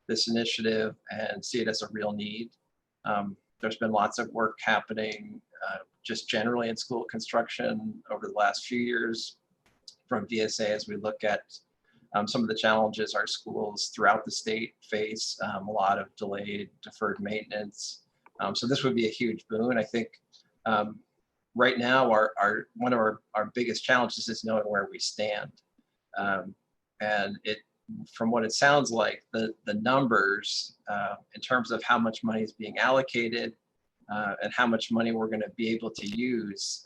this initiative and see it as a real need. There's been lots of work happening just generally in school construction over the last few years from VSA as we look at some of the challenges our schools throughout the state face, a lot of delayed, deferred maintenance. So this would be a huge boon. I think right now one of our biggest challenges is knowing where we stand. And from what it sounds like, the numbers in terms of how much money is being allocated and how much money we're going to be able to use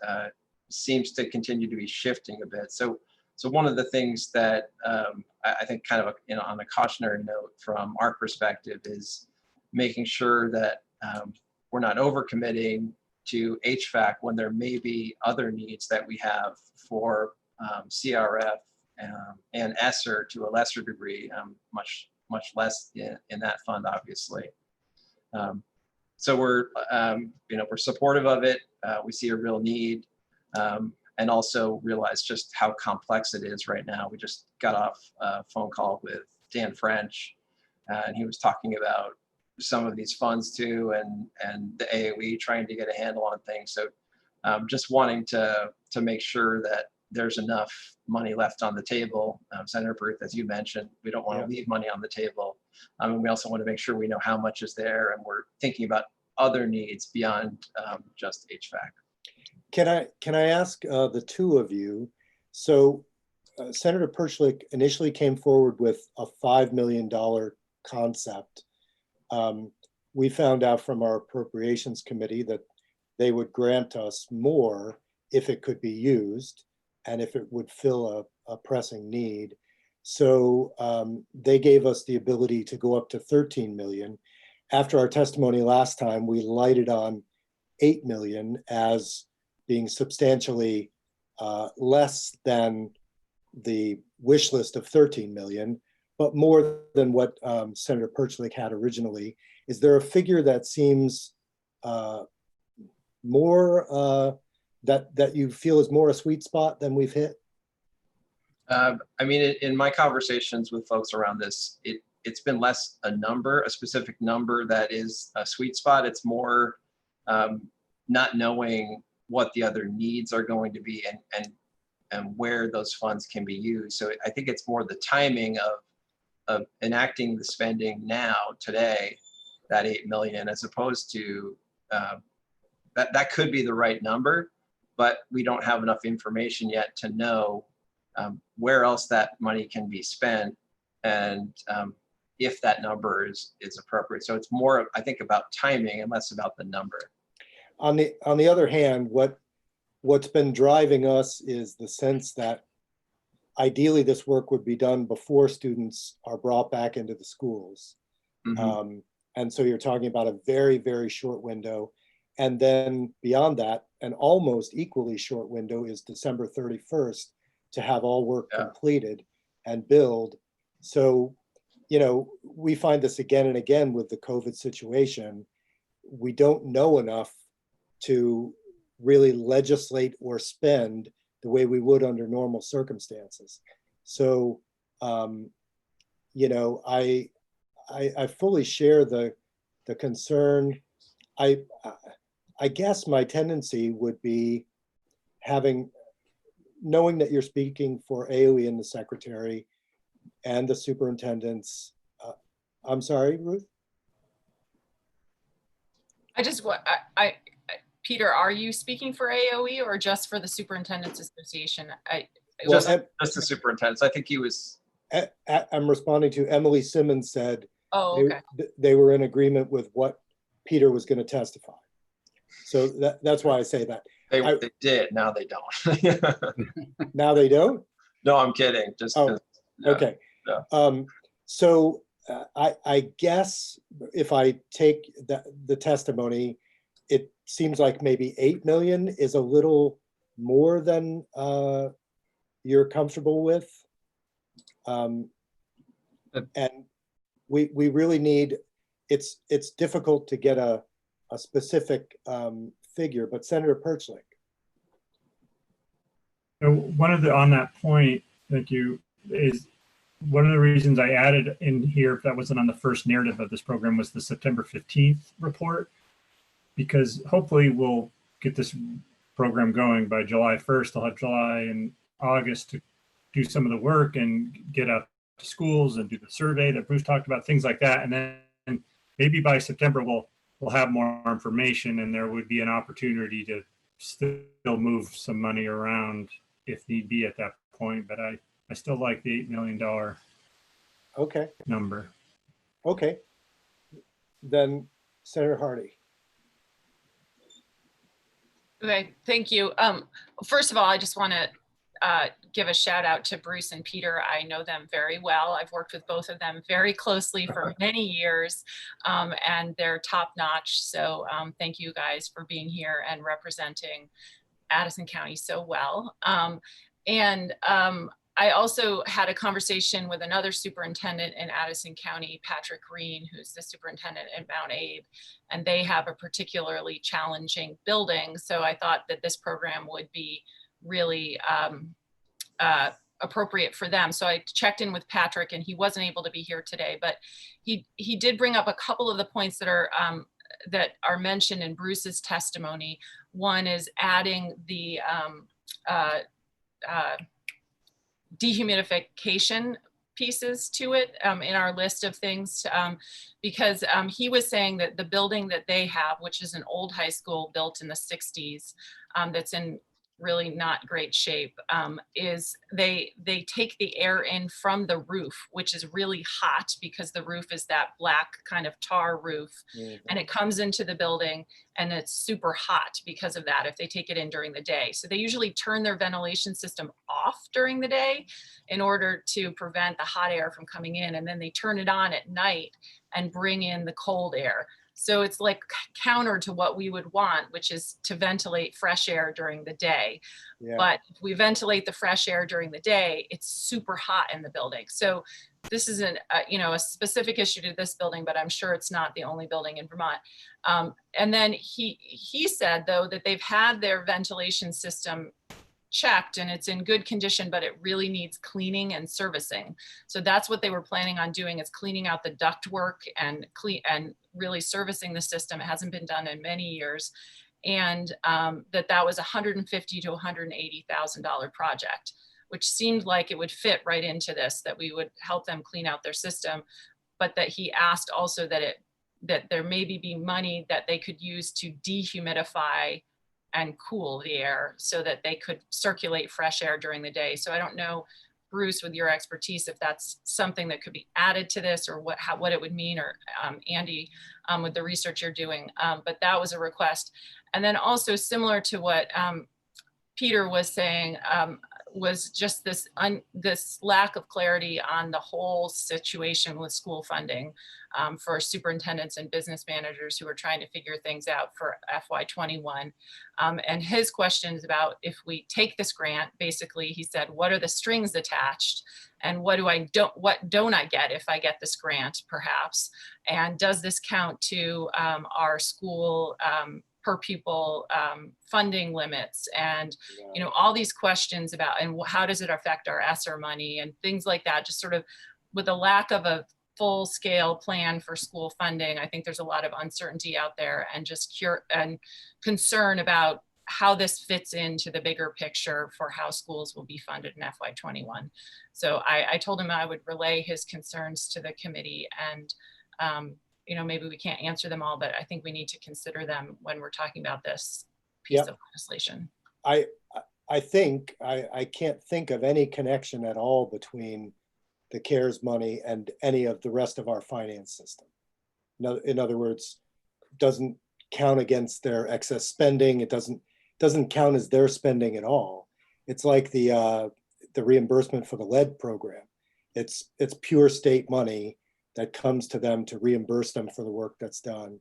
seems to continue to be shifting a bit. So one of the things that I think kind of on a cautionary note from our perspective is making sure that we're not overcommitting to HVAC when there may be other needs that we have for CRF and ESSER to a lesser degree, much less in that fund, obviously. So we're supportive of it. We see a real need, and also realize just how complex it is right now. We just got off a phone call with Dan French, and he was talking about some of these funds too, and the AOE trying to get a handle on things. So just wanting to make sure that there's enough money left on the table. Senator Booth, as you mentioned, we don't want to leave money on the table. And we also want to make sure we know how much is there, and we're thinking about other needs beyond just HVAC. Can I ask the two of you? So Senator Perchlik initially came forward with a $5 million concept. We found out from our appropriations committee that they would grant us more if it could be used and if it would fill a pressing need. So they gave us the ability to go up to 13 million. After our testimony last time, we lighted on 8 million as being substantially less than the wish list of 13 million, but more than what Senator Perchlik had originally. Is there a figure that seems more that you feel is more a sweet spot than we've hit? I mean, in my conversations with folks around this, it's been less a specific number that is a sweet spot. It's more not knowing what the other needs are going to be and where those funds can be used. So I think it's more the timing of enacting the spending now, today, that 8 million, as opposed to that could be the right number, but we don't have enough information yet to know where else that money can be spent and if that number is appropriate. So it's more, I think, about timing and less about the number. On the other hand, what's been driving us is the sense that ideally this work would be done before students are brought back into the schools. Mm-hmm. And so you're talking about a very, very short window. And then beyond that, an almost equally short window is December 31st to have all work completed and billed. So, we find this again and again with the COVID situation. We don't know enough to really legislate or spend the way we would under normal circumstances. So, I fully share the concern. I guess my tendency would be knowing that you're speaking for AOE and the secretary and the superintendents. I'm sorry, Ruth? Peter, are you speaking for AOE or just for the Superintendents Association? Just the superintendents. I think he was. I'm responding to Emily Simmons said they were in agreement with what Peter was going to testify. So that's why I say that. They did. Now they don't. Now they don't? No, I'm kidding. Just okay. Yeah. So I guess if I take the testimony, it seems like maybe 8 million is a little more than you're comfortable with. And we really need, it's difficult to get a specific figure, but Senator Perchlik. On that point, thank you, is one of the reasons I added in here, if that wasn't on the first narrative of this program, was the September 15th report, because hopefully we'll get this program going by July 1st. They'll have July and August to do some of the work and get out to schools and do the survey that Bruce talked about, things like that. And then maybe by September, we'll have more information, and there would be an opportunity to still move some money around if need be at that point. But I still like the $8 million Okay, number. okay. Then Senator Hardy. Okay, thank you. First of all, I just want to give a shout out to Bruce and Peter. I know them very well. I've worked with both of them very closely for many years, and they're top notch. So thank you guys for being here and representing Addison County so well. I also had a conversation with another superintendent in Addison County, Patrick Green, who's the superintendent at Mount Abe, and they have a particularly challenging building. So I thought that this program would be really appropriate for them. So I checked in with Patrick, and he wasn't able to be here today, but he did bring up a couple of the points that are mentioned in Bruce's testimony. One is adding the dehumidification pieces to it in our list of things, because he was saying that the building that they have, which is an old high school built in the 60s, that's in really not great shape, is they take the air in from the roof, which is really hot because the roof is that black kind of tar roof, and it comes into the building and it's super hot because of that if they take it in during the day. So they usually turn their ventilation system off during the day in order to prevent the hot air from coming in, and then they turn it on at night and bring in the cold air. So it's like counter to what we would want, which is to ventilate fresh air during the day. Yeah. But if we ventilate the fresh air during the day, it's super hot in the building. So this is a specific issue to this building, but I'm sure it's not the only building in Vermont. And then he said, though, that they've had their ventilation system checked and it's in good condition, but it really needs cleaning and servicing. So that's what they were planning on doing, is cleaning out the duct work and really servicing the system. It hasn't been done in many years. And that was $150,000 to $180,000 project, which seemed like it would fit right into this, that we would help them clean out their system. But that he asked also that there maybe be money that they could use to dehumidify and cool the air so that they could circulate fresh air during the day. So I don't know, Bruce, with your expertise, if that's something that could be added to this, or what it would mean, or Andy, with the research you're doing. But that was a request. And then also similar to what Peter was saying, was just this lack of clarity on the whole situation with school funding for superintendents and business managers who are trying to figure things out for FY21. And his questions about, if we take this grant, basically he said, what are the strings attached, and what don't I get if I get this grant, perhaps? And does this count to our school per pupil funding limits, and all these questions about, and how does it affect our ESSER money and things like that, just sort of with a lack of a full-scale plan for school funding. I think there's a lot of uncertainty out there, and just concern about how this fits into the bigger picture for how schools will be funded in FY21. So I told him I would relay his concerns to the committee, and maybe we can't answer them all, but I think we need to consider them when we're talking about this piece of legislation. I think I can't think of any connection at all between the CARES money and any of the rest of our finance system. In other words, doesn't count against their excess spending. It doesn't count as their spending at all. It's like the reimbursement for the lead program. It's pure state money that comes to them to reimburse them for the work that's done.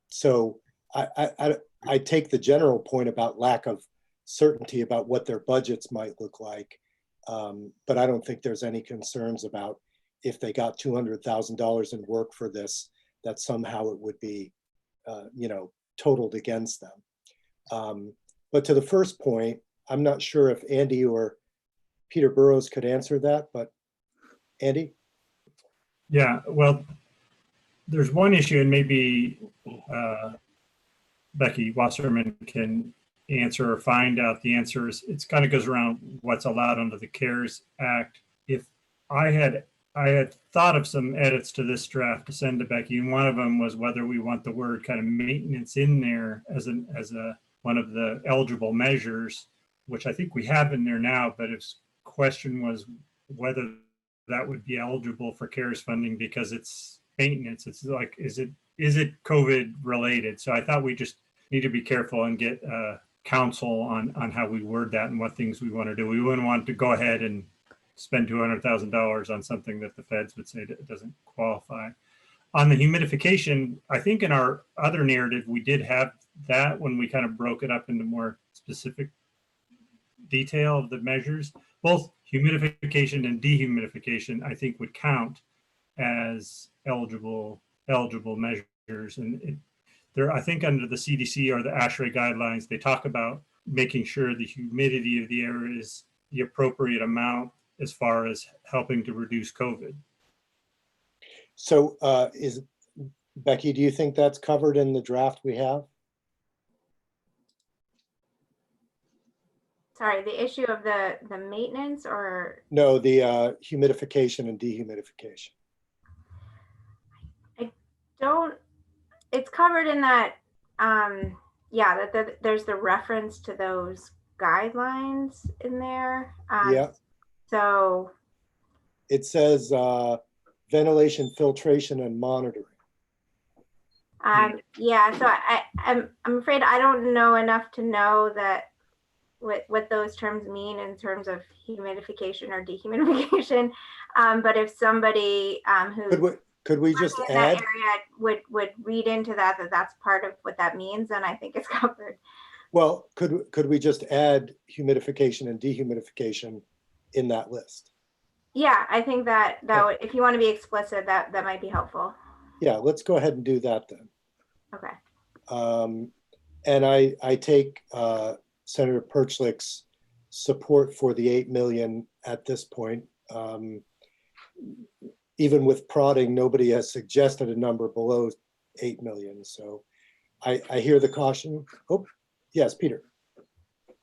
So I take the general point about lack of certainty about what their budgets might look like, but I don't think there's any concerns about if they got $200,000 in work for this, that somehow it would be, totaled against them. But to the first point, I'm not sure if Andy or Peter Burrows could answer that, but Andy? Yeah, well, there's one issue, and maybe Becky Wasserman can answer or find out the answers. It's kind of goes around what's allowed under the CARES Act. If I had thought of some edits to this draft to send to Becky, and one of them was whether we want the word kind of maintenance in there as a one of the eligible measures, which I think we have in there now, but his question was whether that would be eligible for CARES funding because it's maintenance. It's like, is it COVID related? So I thought we just need to be careful and get counsel on how we word that and what things we want to do. We wouldn't want to go ahead and spend $200,000 on something that the feds would say it doesn't qualify. On the humidification, I think in our other narrative, we did have that when we kind of broke it up into more specific detail of the measures. Both humidification and dehumidification, I think, would count as eligible measures. And I think under the CDC or the ASHRAE guidelines, they talk about making sure the humidity of the air is the appropriate amount as far as helping to reduce COVID. So Becky, do you think that's covered in the draft we have? Sorry, the issue of the maintenance or? No, the humidification and dehumidification. It's covered in that, yeah, that there's the reference to those guidelines in there. Yeah. So. It says ventilation, filtration, and monitoring. Yeah, so I'm afraid I don't know enough to know that what those terms mean in terms of humidification or dehumidification. But if somebody who could we just in add that area would read into that's part of what that means, then I think it's covered. Well, could we just add humidification and dehumidification in that list? Yeah, I think that would, if you want to be explicit, that might be helpful. Yeah, let's go ahead and do that then. Okay. And I take Senator Perchlik's support for the 8 million at this point. Even with prodding, nobody has suggested a number below 8 million. So I hear the caution. Oh, yes, Peter.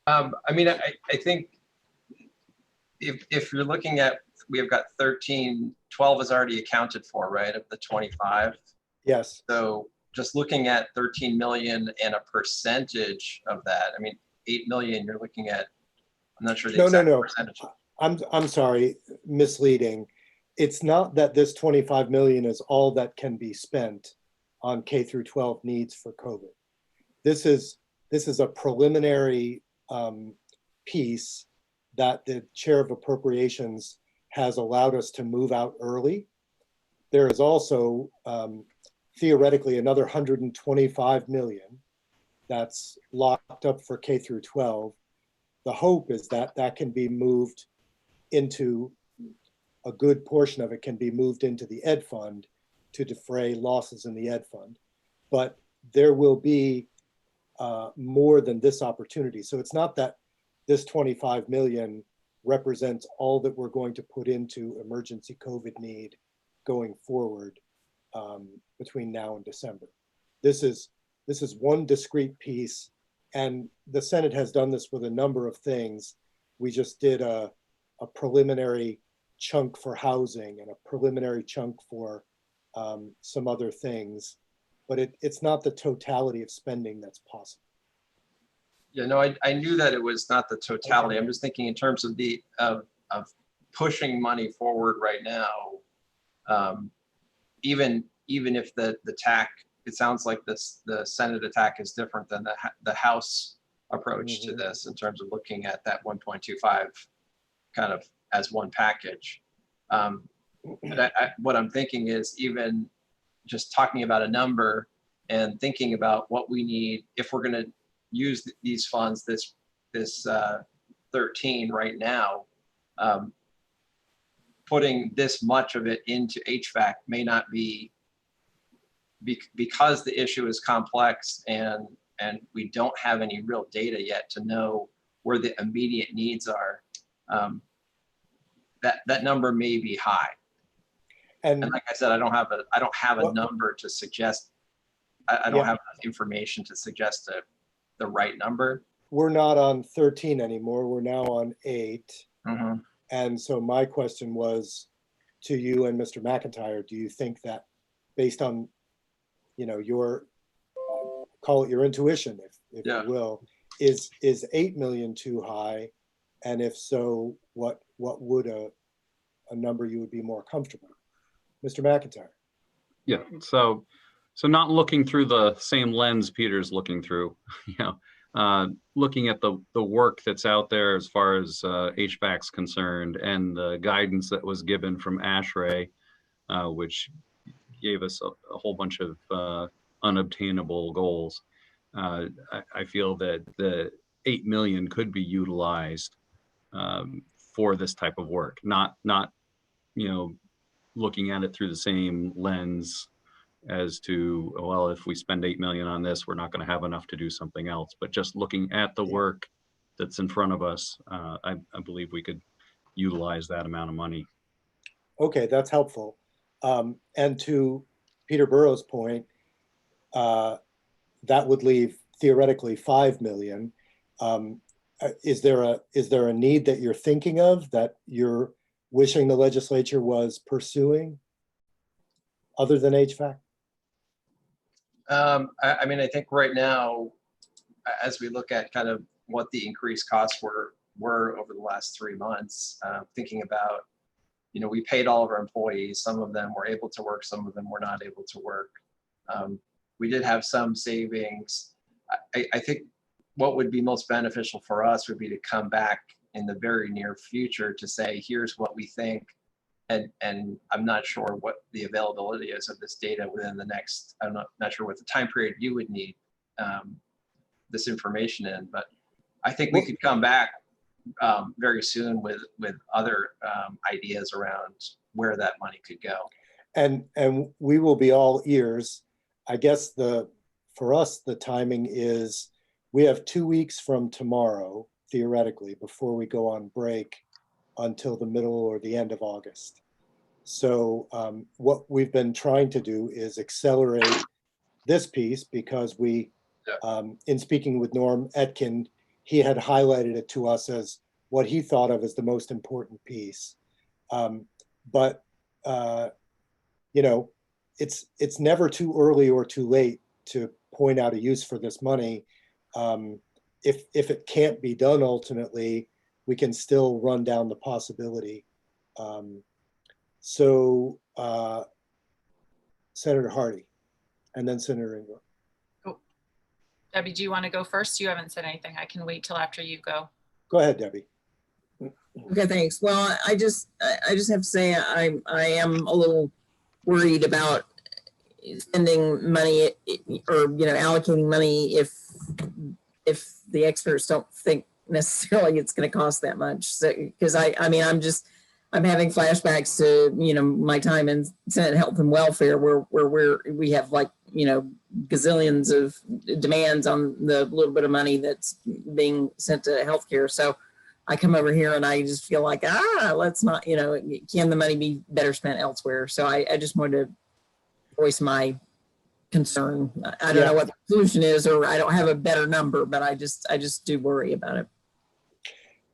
I mean, I think if you're looking at, we have got 12 is already accounted for, right, of the 25. Yes. So just looking at 13 million and a percentage of that, I mean, 8 million, you're looking at, I'm not sure the exact percentage. I'm sorry, misleading. It's not that this 25 million is all that can be spent on K through 12 needs for COVID. This is a preliminary piece that the Chair of Appropriations has allowed us to move out early. There is also theoretically another 125 million that's locked up for K through 12. The hope is that that can be moved into, a good portion of it can be moved into the Ed Fund to defray losses in the Ed Fund. But there will be more than this opportunity. So it's not that this 25 million represents all that we're going to put into emergency COVID need going forward between now and December. This is one discrete piece, and the Senate has done this with a number of things. We just did a preliminary chunk for housing and a preliminary chunk for some other things, but it's not the totality of spending that's possible. Yeah, no, I knew that it was not the totality. I'm just thinking in terms of of pushing money forward right now. Even if the TAC, it sounds like the Senate attack is different than the House approach to this in terms of looking at that 1.25 kind of as one package. But what I'm thinking is even just talking about a number and thinking about what we need if we're going to use these funds, this 13 right now, putting this much of it into HVAC may not be, because the issue is complex and we don't have any real data yet to know where the immediate needs are. That number may be high. And And like I said, I don't have a Well- number to suggest. I don't Yeah. have enough information to suggest the right number. we're not on 13 anymore. We're now on 8. Mhm. And so my question was to you and Mr. McIntyre, do you think that based on, your, call it your intuition, if Yeah. you will, is 8 million too high? And if so, what would a number you would be more comfortable? Mr. McIntyre? Yeah, so not looking through the same lens Peter's looking through, looking at the work that's out there as far as HVAC's concerned, and the guidance that was given from ASHRAE, which gave us a whole bunch of unobtainable goals. I feel that the 8 million could be utilized for this type of work, not looking at it through the same lens as to, well, if we spend 8 million on this, we're not going to have enough to do something else, but just looking at the work that's in front of us, I believe we could utilize that amount of money. Okay, that's helpful. And to Peter Burrow's point, that would leave theoretically 5 million. Is there a need that you're thinking of that you're wishing the legislature was pursuing other than HVAC? I mean, I think right now, as we look at kind of what the increased costs were over the last 3 months, thinking about, we paid all of our employees. Some of them were able to work, some of them were not able to work. We did have some savings. I think what would be most beneficial for us would be to come back in the very near future to say, here's what we think. And I'm not sure what the availability is of this data within the next, I'm not sure what the time period you would need this information in, but I think we could come back very soon with other ideas around where that money could go. And we will be all ears. I guess for us, the timing is we have 2 weeks from tomorrow, theoretically, before we go on break until the middle or the end of August. So what we've been trying to do is accelerate this piece because in speaking with Norm Etkin, he had highlighted it to us as what he thought of as the most important piece. But it's never too early or too late to point out a use for this money. If it can't be done ultimately, we can still run down the possibility. So Senator Hardy, and then Senator Ingram. Oh. Debbie, do you want to go first? You haven't said anything. I can wait till after you go. Go ahead, Debbie. Okay, thanks. Well, I just have to say I am a little worried about spending money or allocating money if the experts don't think necessarily it's going to cost that much. So because I'm having flashbacks to my time in Senate Health and Welfare where we have gazillions of demands on the little bit of money that's being sent to healthcare. So I come over here and I just feel like let's not can the money be better spent elsewhere? So I just wanted to voice my concern. I don't know what the solution is, or I don't have a better number, but I just do worry about it.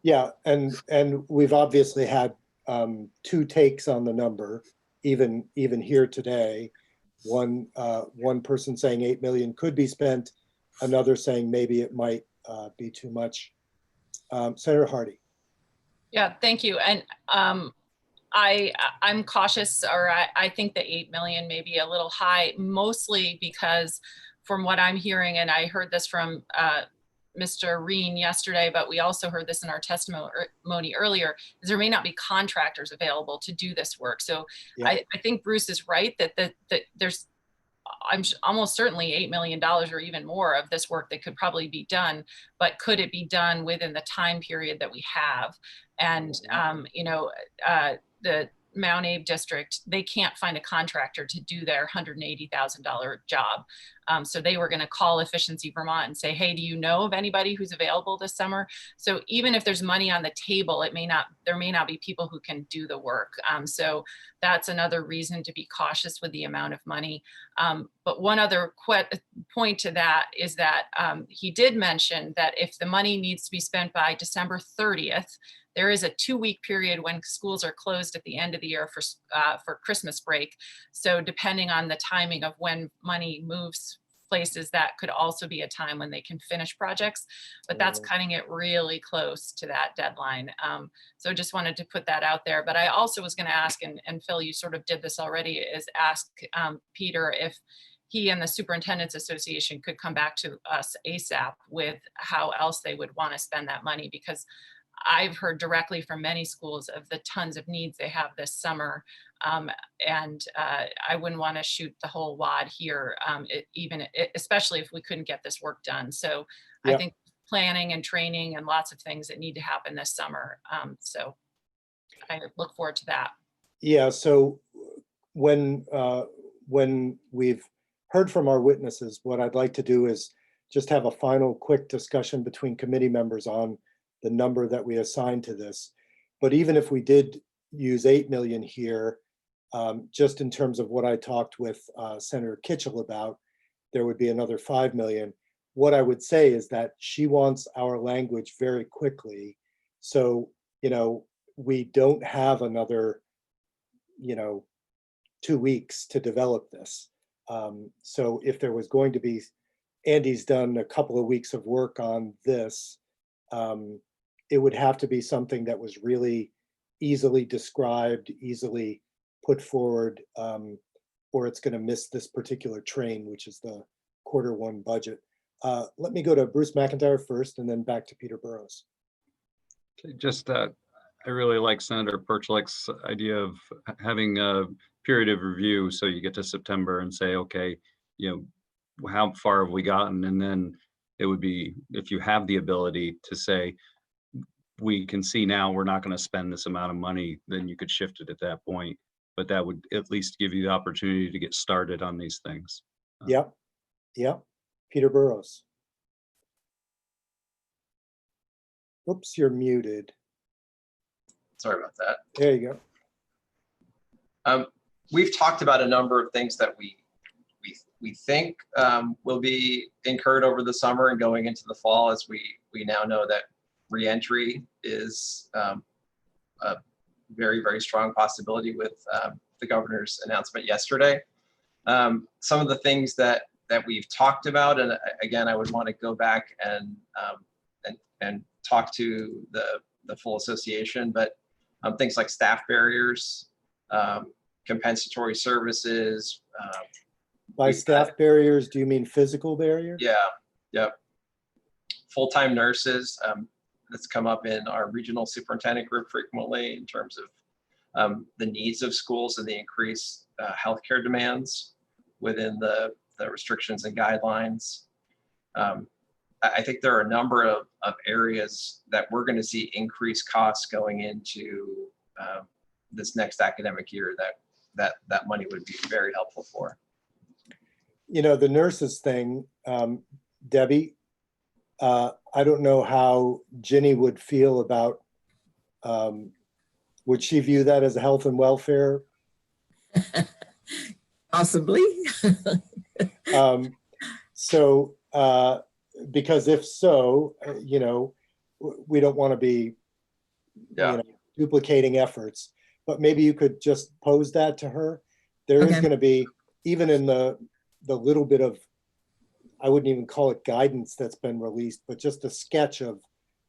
Yeah, and we've obviously had 2 takes on the number, even here today. One person saying 8 million could be spent, another saying maybe it might be too much. Senator Hardy. Yeah, thank you. And I'm cautious, or I think the 8 million may be a little high, mostly because from what I'm hearing, and I heard this from Mr. Reen yesterday, but we also heard this in our testimony earlier, is there may not be contractors available to do this work. So Yeah. I think Bruce is right that there's, I'm almost certainly $8 million or even more of this work that could probably be done, but could it be done within the time period that we have? And, Mount Abe district, they can't find a contractor to do their $180,000 job. So they were going to call Efficiency Vermont and say, hey, do you know of anybody who's available this summer? So even if there's money on the table, there may not be people who can do the work. So that's another reason to be cautious with the amount of money. But one other point to that is that he did mention that if the money needs to be spent by December 30th, there is a 2-week period when schools are closed at the end of the year for Christmas break. So depending on the timing of when money moves places, that could also be a time when they can finish projects, but that's cutting it really close to that deadline. So just wanted to put that out there. But I also was going to ask, and Phil, you sort of did this already, is ask Peter if he and the Superintendent's Association could come back to us ASAP with how else they would want to spend that money, because I've heard directly from many schools of the tons of needs they have this summer. And I wouldn't want to shoot the whole wad here, especially if we couldn't get this work done. So Yeah. I think planning and training and lots of things that need to happen this summer. So I look forward to that. Yeah, so when we've heard from our witnesses, what I'd like to do is just have a final quick discussion between committee members on the number that we assigned to this. But even if we did use 8 million here, just in terms of what I talked with Senator Kitchell about, there would be another 5 million. What I would say is that she wants our language very quickly. So, we don't have another, 2 weeks to develop this. So if there was going to be, Andy's done a couple of weeks of work on this, it would have to be something that was really easily described, easily put forward, or it's going to miss this particular train, which is the Q1 budget. Let me go to Bruce McIntyre first and then back to Peter Burrows. Okay, just I really like Senator Perchlik's idea of having a period of review, so you get to September and say, okay, how far have we gotten? And then it would be, if you have the ability to say, we can see now we're not going to spend this amount of money, then you could shift it at that point. But that would at least give you the opportunity to get started on these things. Yep. Peter Burrows. Oops, you're muted. Sorry about that. There you go. We've talked about a number of things that we think will be incurred over the summer and going into the fall, as we now know that reentry is a very, very strong possibility with the governor's announcement yesterday. Some of the things that we've talked about, and again, I would want to go back and talk to the full association, but things like staff barriers, compensatory services. By staff barriers, do you mean physical barriers? Yeah, yep. Full-time nurses. That's come up in our regional superintendent group frequently in terms of the needs of schools and the increased healthcare demands within the restrictions and guidelines. I think there are a number of areas that we're going to see increased costs going into this next academic year that money would be very helpful for. The nurses thing, Debbie, I don't know how Ginny would feel about, would she view that as a health and welfare? Possibly. Because if so, we don't want to be duplicating efforts, but maybe you could just pose that to her. There is going to be, even in the little bit of, I wouldn't even call it guidance that's been released, but just a sketch of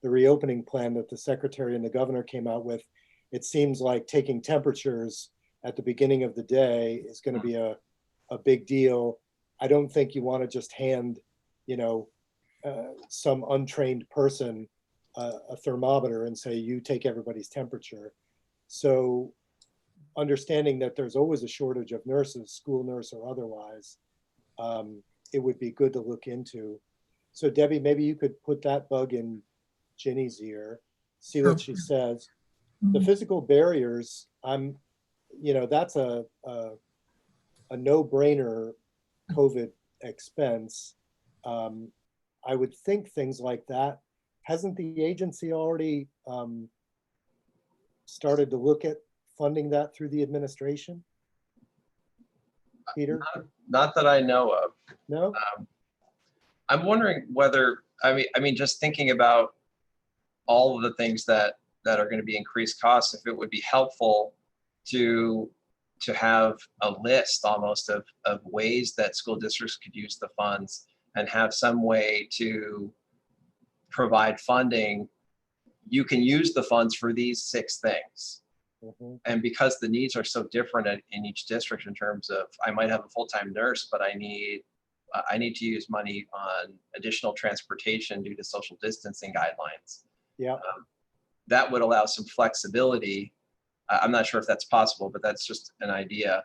the reopening plan that the secretary and the governor came out with. It seems like taking temperatures at the beginning of the day is going to be a big deal. I don't think you want to just hand, some untrained person a thermometer and say, you take everybody's temperature. So understanding that there's always a shortage of nurses, school nurse or otherwise, it would be good to look into. So Debbie, maybe you could put that bug in Ginny's ear, see what she says. The physical barriers, I'm you know, that's a no-brainer COVID expense. I would think things like that. Hasn't the agency already started to look at funding that through the administration? Peter? Not that I know of. No? I'm wondering whether, I mean, just thinking about all of the things that are going to be increased costs, if it would be helpful to have a list almost of ways that school districts could use the funds and have some way to provide funding. You can use the funds for these 6 things. Mhm. And because the needs are so different in each district in terms of, I might have a full-time nurse, but I need to use money on additional transportation due to social distancing guidelines. Yeah. That would allow some flexibility. I'm not sure if that's possible, but that's just an idea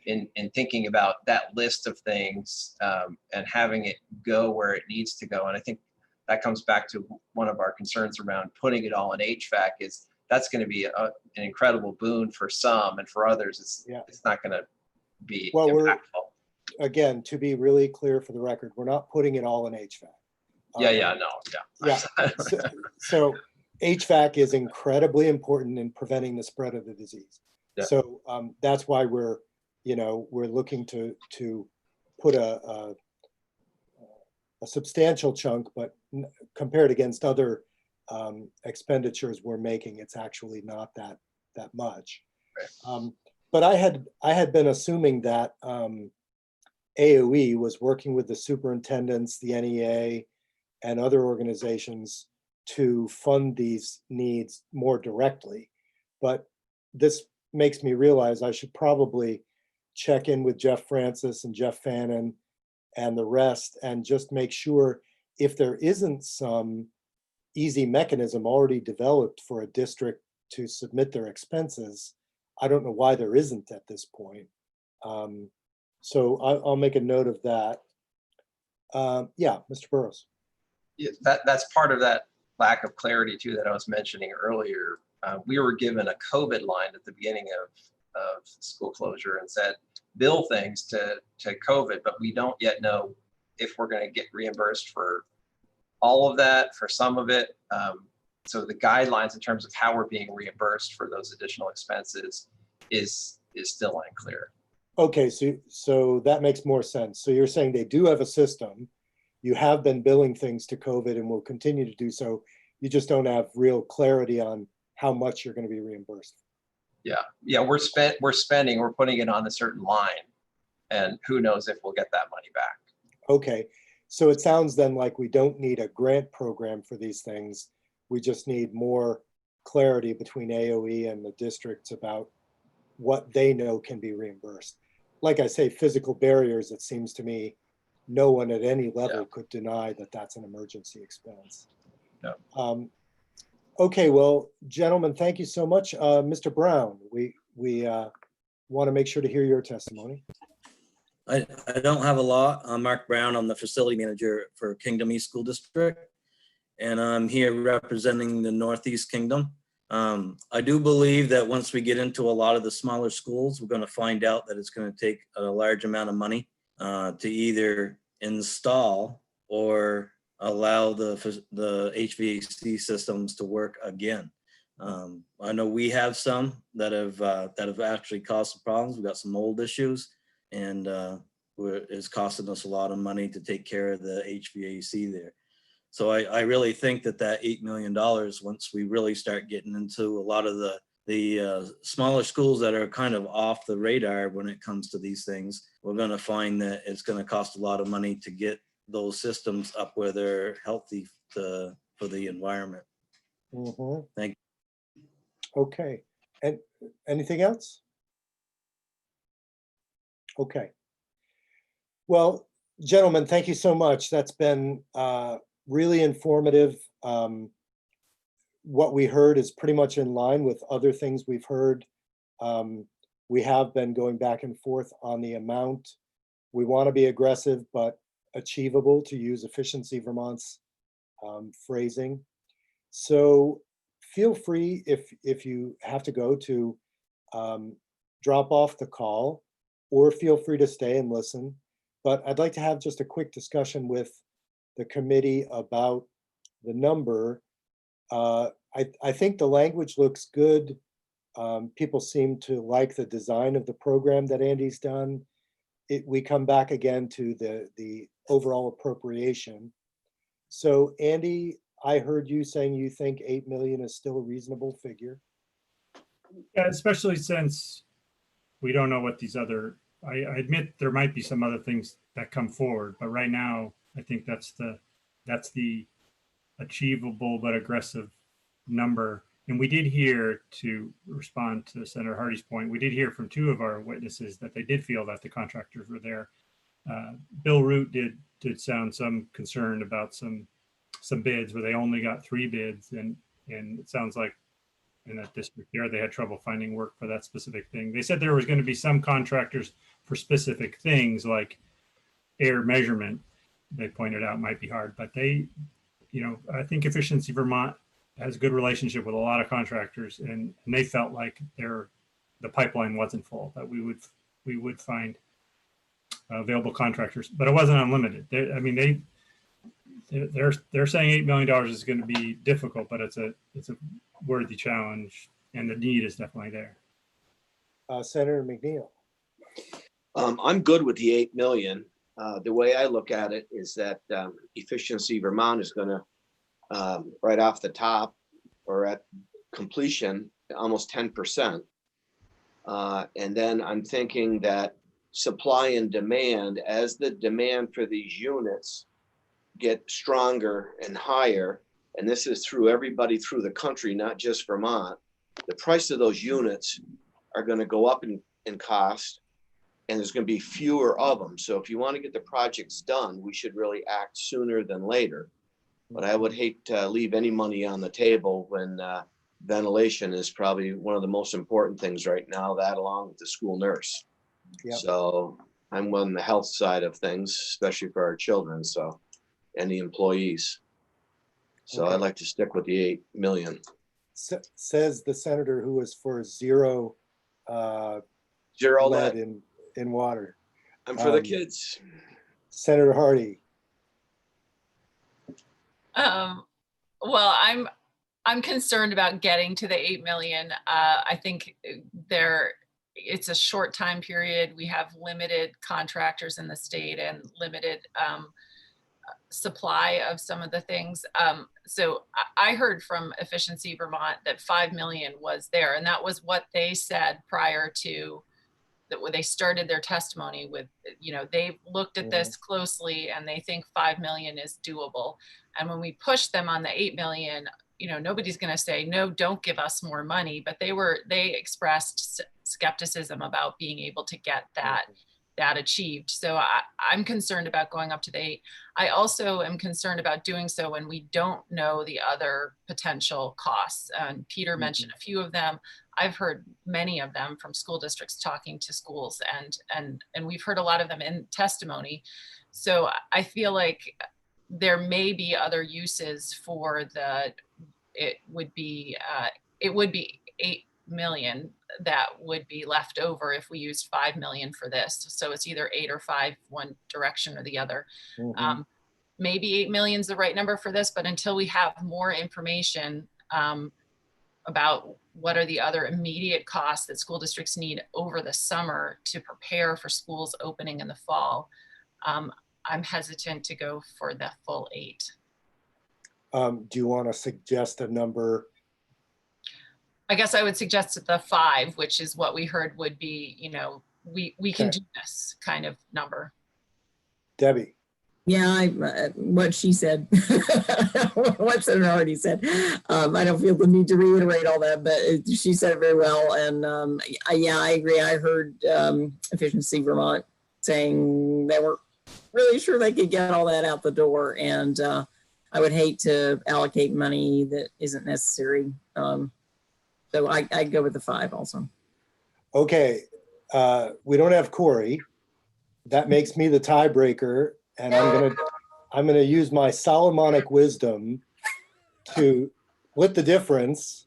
in thinking about that list of things and having it go where it needs to go. And I think that comes back to one of our concerns around putting it all in HVAC is that's going to be an incredible boon for some, and for others, it's not going to be Well, impactful. Again, to be really clear for the record, we're not putting it all in HVAC. Yeah. So HVAC is incredibly important in preventing the spread of the disease. Yeah. So that's why we're looking to put a substantial chunk, but compared against other expenditures we're making, it's actually not that much. Right. But I had been assuming that AOE was working with the superintendents, the NEA, and other organizations to fund these needs more directly. But this makes me realize I should probably check in with Jeff Francis and Jeff Fannin and the rest and just make sure if there isn't some easy mechanism already developed for a district to submit their expenses. I don't know why there isn't at this point. So I'll make a note of that. Yeah, Mr. Burrows. Yeah, that's part of that lack of clarity too that I was mentioning earlier. We were given a COVID line at the beginning of school closure and said, bill things to COVID, but we don't yet know if we're going to get reimbursed for all of that, for some of it. So the guidelines in terms of how we're being reimbursed for those additional expenses is still unclear. Okay, so that makes more sense. So you're saying they do have a system. You have been billing things to COVID and will continue to do so. You just don't have real clarity on how much you're going to be reimbursed. Yeah, we're spending, we're putting it on a certain line, and who knows if we'll get that money back. Okay, so it sounds then like we don't need a grant program for these things. We just need more clarity between AOE and the districts about what they know can be reimbursed. Like I say, physical barriers, it seems to me, no one at any level could deny that that's an emergency expense. Yeah. Okay, well, gentlemen, thank you so much. Mr. Brown, we want to make sure to hear your testimony. I don't have a lot. I'm Mark Brown. I'm the facility manager for Kingdom East School District, and I'm here representing the Northeast Kingdom. I do believe that once we get into a lot of the smaller schools, we're going to find out that it's going to take a large amount of money to either install or allow the HVAC systems to work again. I know we have some that have actually caused some problems. We've got some mold issues, and it's costing us a lot of money to take care of the HVAC there. So I really think that $8 million, once we really start getting into a lot of the smaller schools that are kind of off the radar when it comes to these things, we're going to find that it's going to cost a lot of money to get those systems up where they're healthy for the environment. Mm-hmm. Thank you. Okay, and anything else? Okay. Well, gentlemen, thank you so much. That's been really informative. What we heard is pretty much in line with other things we've heard. We have been going back and forth on the amount. We want to be aggressive, but achievable, to use Efficiency Vermont's phrasing. So feel free, if you have to go, to drop off the call or feel free to stay and listen. But I'd like to have just a quick discussion with the committee about the number. I think the language looks good. People seem to like the design of the program that Andy's done. We come back again to the overall appropriation. So Andy, I heard you saying you think 8 million is still a reasonable figure. Yeah, especially since we don't know what these other, I admit there might be some other things that come forward, but right now I think that's the achievable but aggressive number. And we did hear, to respond to Senator Hardy's point, we did hear from two of our witnesses that they did feel that the contractors were there. Bill Root did sound some concern about some bids where they only got 3 bids, and it sounds like in that district there they had trouble finding work for that specific thing. They said there was going to be some contractors for specific things like air measurement. They pointed out might be hard, but they, I think Efficiency Vermont has a good relationship with a lot of contractors, and they felt like the pipeline wasn't full, that we would find available contractors, but it wasn't unlimited. They're saying $8 million is going to be difficult, but it's a worthy challenge, and the need is definitely there. Senator McNeil. I'm good with the 8 million. The way I look at it is that Efficiency Vermont is going to, right off the top or at completion, almost 10%. And then I'm thinking that supply and demand, as the demand for these units get stronger and higher, and this is through everybody through the country, not just Vermont, the price of those units are going to go up in cost, and there's going to be fewer of them. So if you want to get the projects done, we should really act sooner than later. But I would hate to leave any money on the table when ventilation is probably one of the most important things right now, that along with the school nurse. Yep. So I'm on the health side of things, especially for our children, and the employees. So Okay. I'd like to stick with the 8 million. Says the senator who was for zero Zero lead lead. in water. I'm for the kids. Senator Hardy. Well, I'm concerned about getting to the 8 million. I think it's a short time period. We have limited contractors in the state and limited supply of some of the things. So I heard from Efficiency Vermont that 5 million was there, and that was what they said prior to that when they started their testimony with, they've looked at this closely and they think 5 million is doable. And when we pushed them on the 8 million, nobody's going to say, no, don't give us more money, but they expressed skepticism about being able to get that achieved. So I'm concerned about going up to the 8. I also am concerned about doing so when we don't know the other potential costs. And Peter mentioned a few of them. I've heard many of them from school districts talking to schools, and we've heard a lot of them in testimony. So I feel like there may be other uses for it would be 8 million that would be left over if we used 5 million for this. So it's either 8 or 5, one direction or the other. Maybe 8 million is the right number for this, but until we have more information about what are the other immediate costs that school districts need over the summer to prepare for schools opening in the fall, I'm hesitant to go for the full 8. Do you want to suggest a number? I guess I would suggest the 5, which is what we heard would be, we can do this kind of number. Debbie. Yeah, what she said, what Senator already said. I don't feel the need to reiterate all that, but she said it very well. And I agree. I heard Efficiency Vermont saying they weren't really sure they could get all that out the door. And I would hate to allocate money that isn't necessary. So I'd go with the 5 also. Okay, we don't have Corey. That makes me the tiebreaker, and I'm gonna use my Solomonic wisdom to split the difference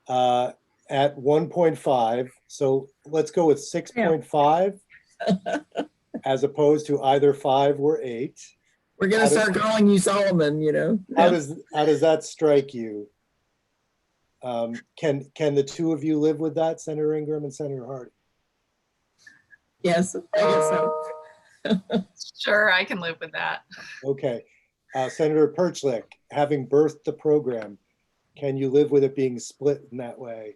at 1.5. So let's go with 6.5 as opposed to either 5 or 8. We're gonna start calling you Solomon, you know. How does that strike you? Can the two of you live with that, Senator Ingram and Senator Hardy? Yes, I guess so. Sure, I can live with that. Okay. Senator Perchlik, having birthed the program, can you live with it being split in that way?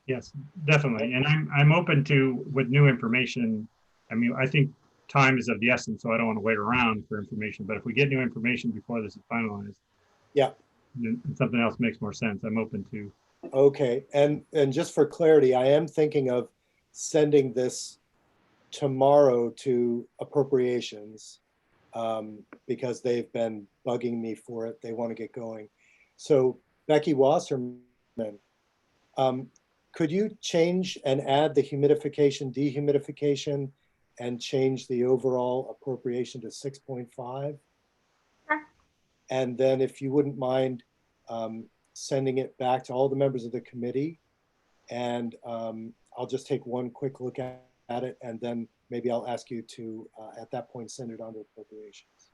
Yes, definitely. And I'm open to, with new information, I mean, I think time is of the essence, so I don't want to wait around for information. But if we get new information before this is finalized, yeah, then something else makes more sense. I'm open to. Okay, and just for clarity, I am thinking of sending this tomorrow to appropriations because they've been bugging me for it. They want to get going. So Becky Wasserman, could you change and add the humidification, dehumidification, and change the overall appropriation to 6.5? Sure. And then if you wouldn't mind sending it back to all the members of the committee, and I'll just take one quick look at it, and then maybe I'll ask you to, at that point, send it on to appropriations.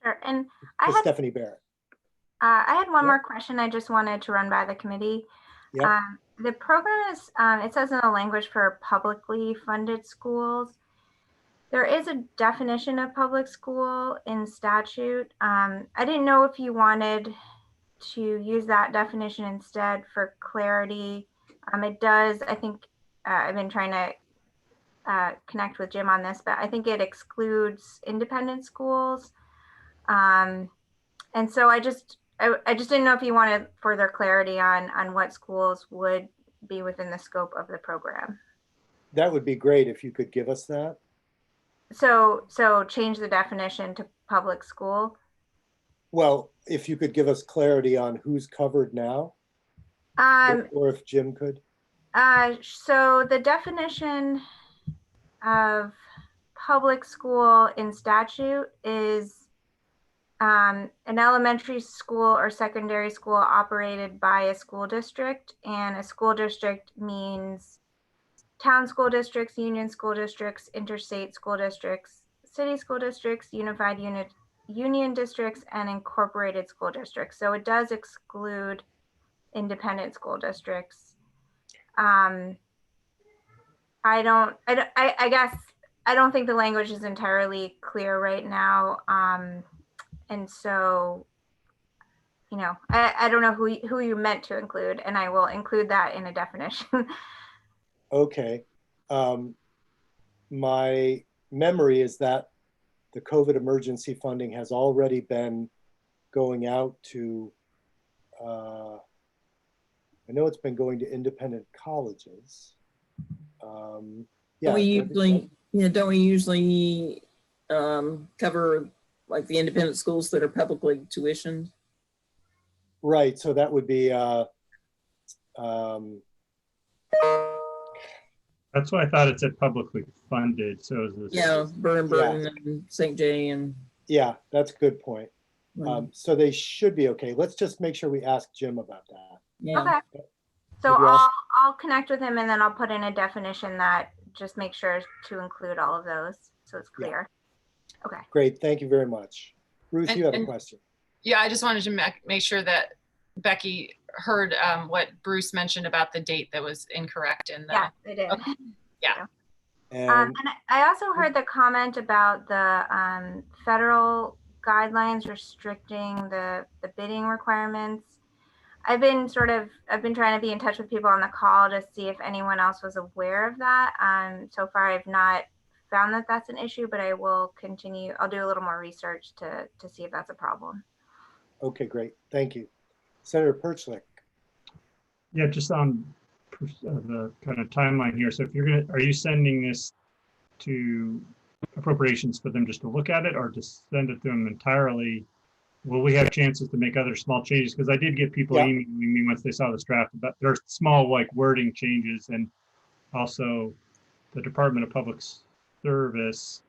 Sure. And To Stephanie Barrett. I had one more question I just wanted to run by the committee. Yep. The program is, it says in the language for publicly funded schools. There is a definition of public school in statute. I didn't know if you wanted to use that definition instead for clarity. It does, I think, I've been trying to connect with Jim on this, but I think it excludes independent schools. And so I just didn't know if you wanted further clarity on what schools would be within the scope of the program. That would be great if you could give us that. So change the definition to public school. Well, if you could give us clarity on who's covered now, or if Jim could. So the definition of public school in statute is an elementary school or secondary school operated by a school district, and a school district means town school districts, union school districts, interstate school districts, city school districts, unified union districts, and incorporated school districts. So it does exclude independent school districts. I guess I don't think the language is entirely clear right now. And so, you know, I don't know who you meant to include, and I will include that in a definition. Okay. My memory is that the COVID emergency funding has already been going out to, I know it's been going to independent colleges. Yeah. Don't we usually cover like the independent schools that are publicly tuitioned? Right, so that would be, That's why I thought it said publicly funded. So is this? Yeah, Burton and St. J and. Yeah, that's a good point. Right. So they should be okay. Let's just make sure we ask Jim about that. Yeah. Okay. So I'll connect with him, and then I'll put in a definition that just make sure to include all of those so it's clear. Yeah. Okay. Great, thank you very much. Ruth, you have a question. Yeah, I just wanted to make sure that Becky heard what Bruce mentioned about the date that was incorrect in the. Yeah, I did. Okay. Yeah. And I also heard the comment about the federal guidelines restricting the bidding requirements. I've been trying to be in touch with people on the call to see if anyone else was aware of that. So far, I've not found that that's an issue, but I will continue. I'll do a little more research to see if that's a problem. Okay, great. Thank you. Senator Perchlik. Yeah, just on the kind of timeline here. So if are you sending this to appropriations for them just to look at it, or to send it to them entirely? Will we have chances to make other small changes? Because I did get people emailing me once they saw this draft, but there's small like wording changes, and also the Department of Public Service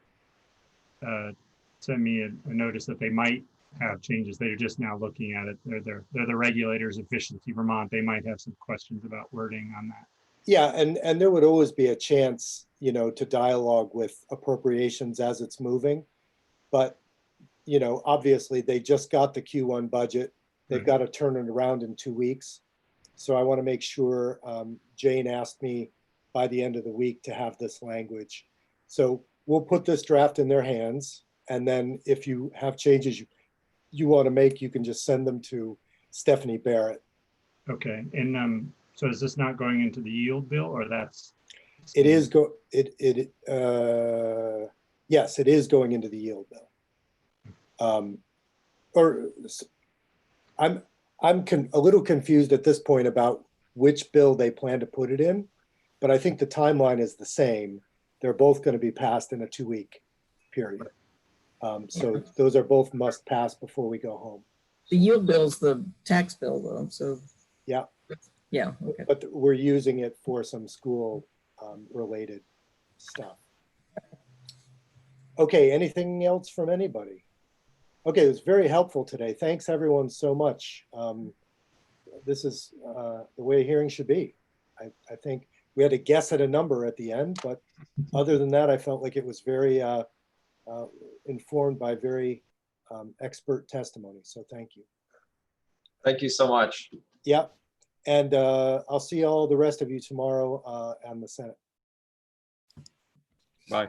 sent me a notice that they might have changes. They're just now looking at it. They're the regulators, Efficiency Vermont. They might have some questions about wording on that. Yeah, and there would always be a chance, to dialogue with appropriations as it's moving. But, obviously they just got the Q1 budget. They've Right. got to turn it around in 2 weeks. So I want to make sure, Jane asked me by the end of the week to have this language. So we'll put this draft in their hands. And then if you have changes you want to make, you can just send them to Stephanie Barrett. Okay, and so is this not going into the yield bill, or that's? It is yes, it is going into the yield bill. I'm a little confused at this point about which bill they plan to put it in, but I think the timeline is the same. They're both going to be passed in a 2-week period. So those are both must pass before we go home. The yield bill's the tax bill though, so. Yeah. Yeah, okay. But we're using it for some school related stuff. Okay, anything else from anybody? Okay, it was very helpful today. Thanks everyone so much. This is the way a hearing should be. I think we had to guess at a number at the end, but other than that, I felt like it was very informed by very expert testimony. So thank you. Thank you so much. Yep. And I'll see all the rest of you tomorrow on the Senate. Bye.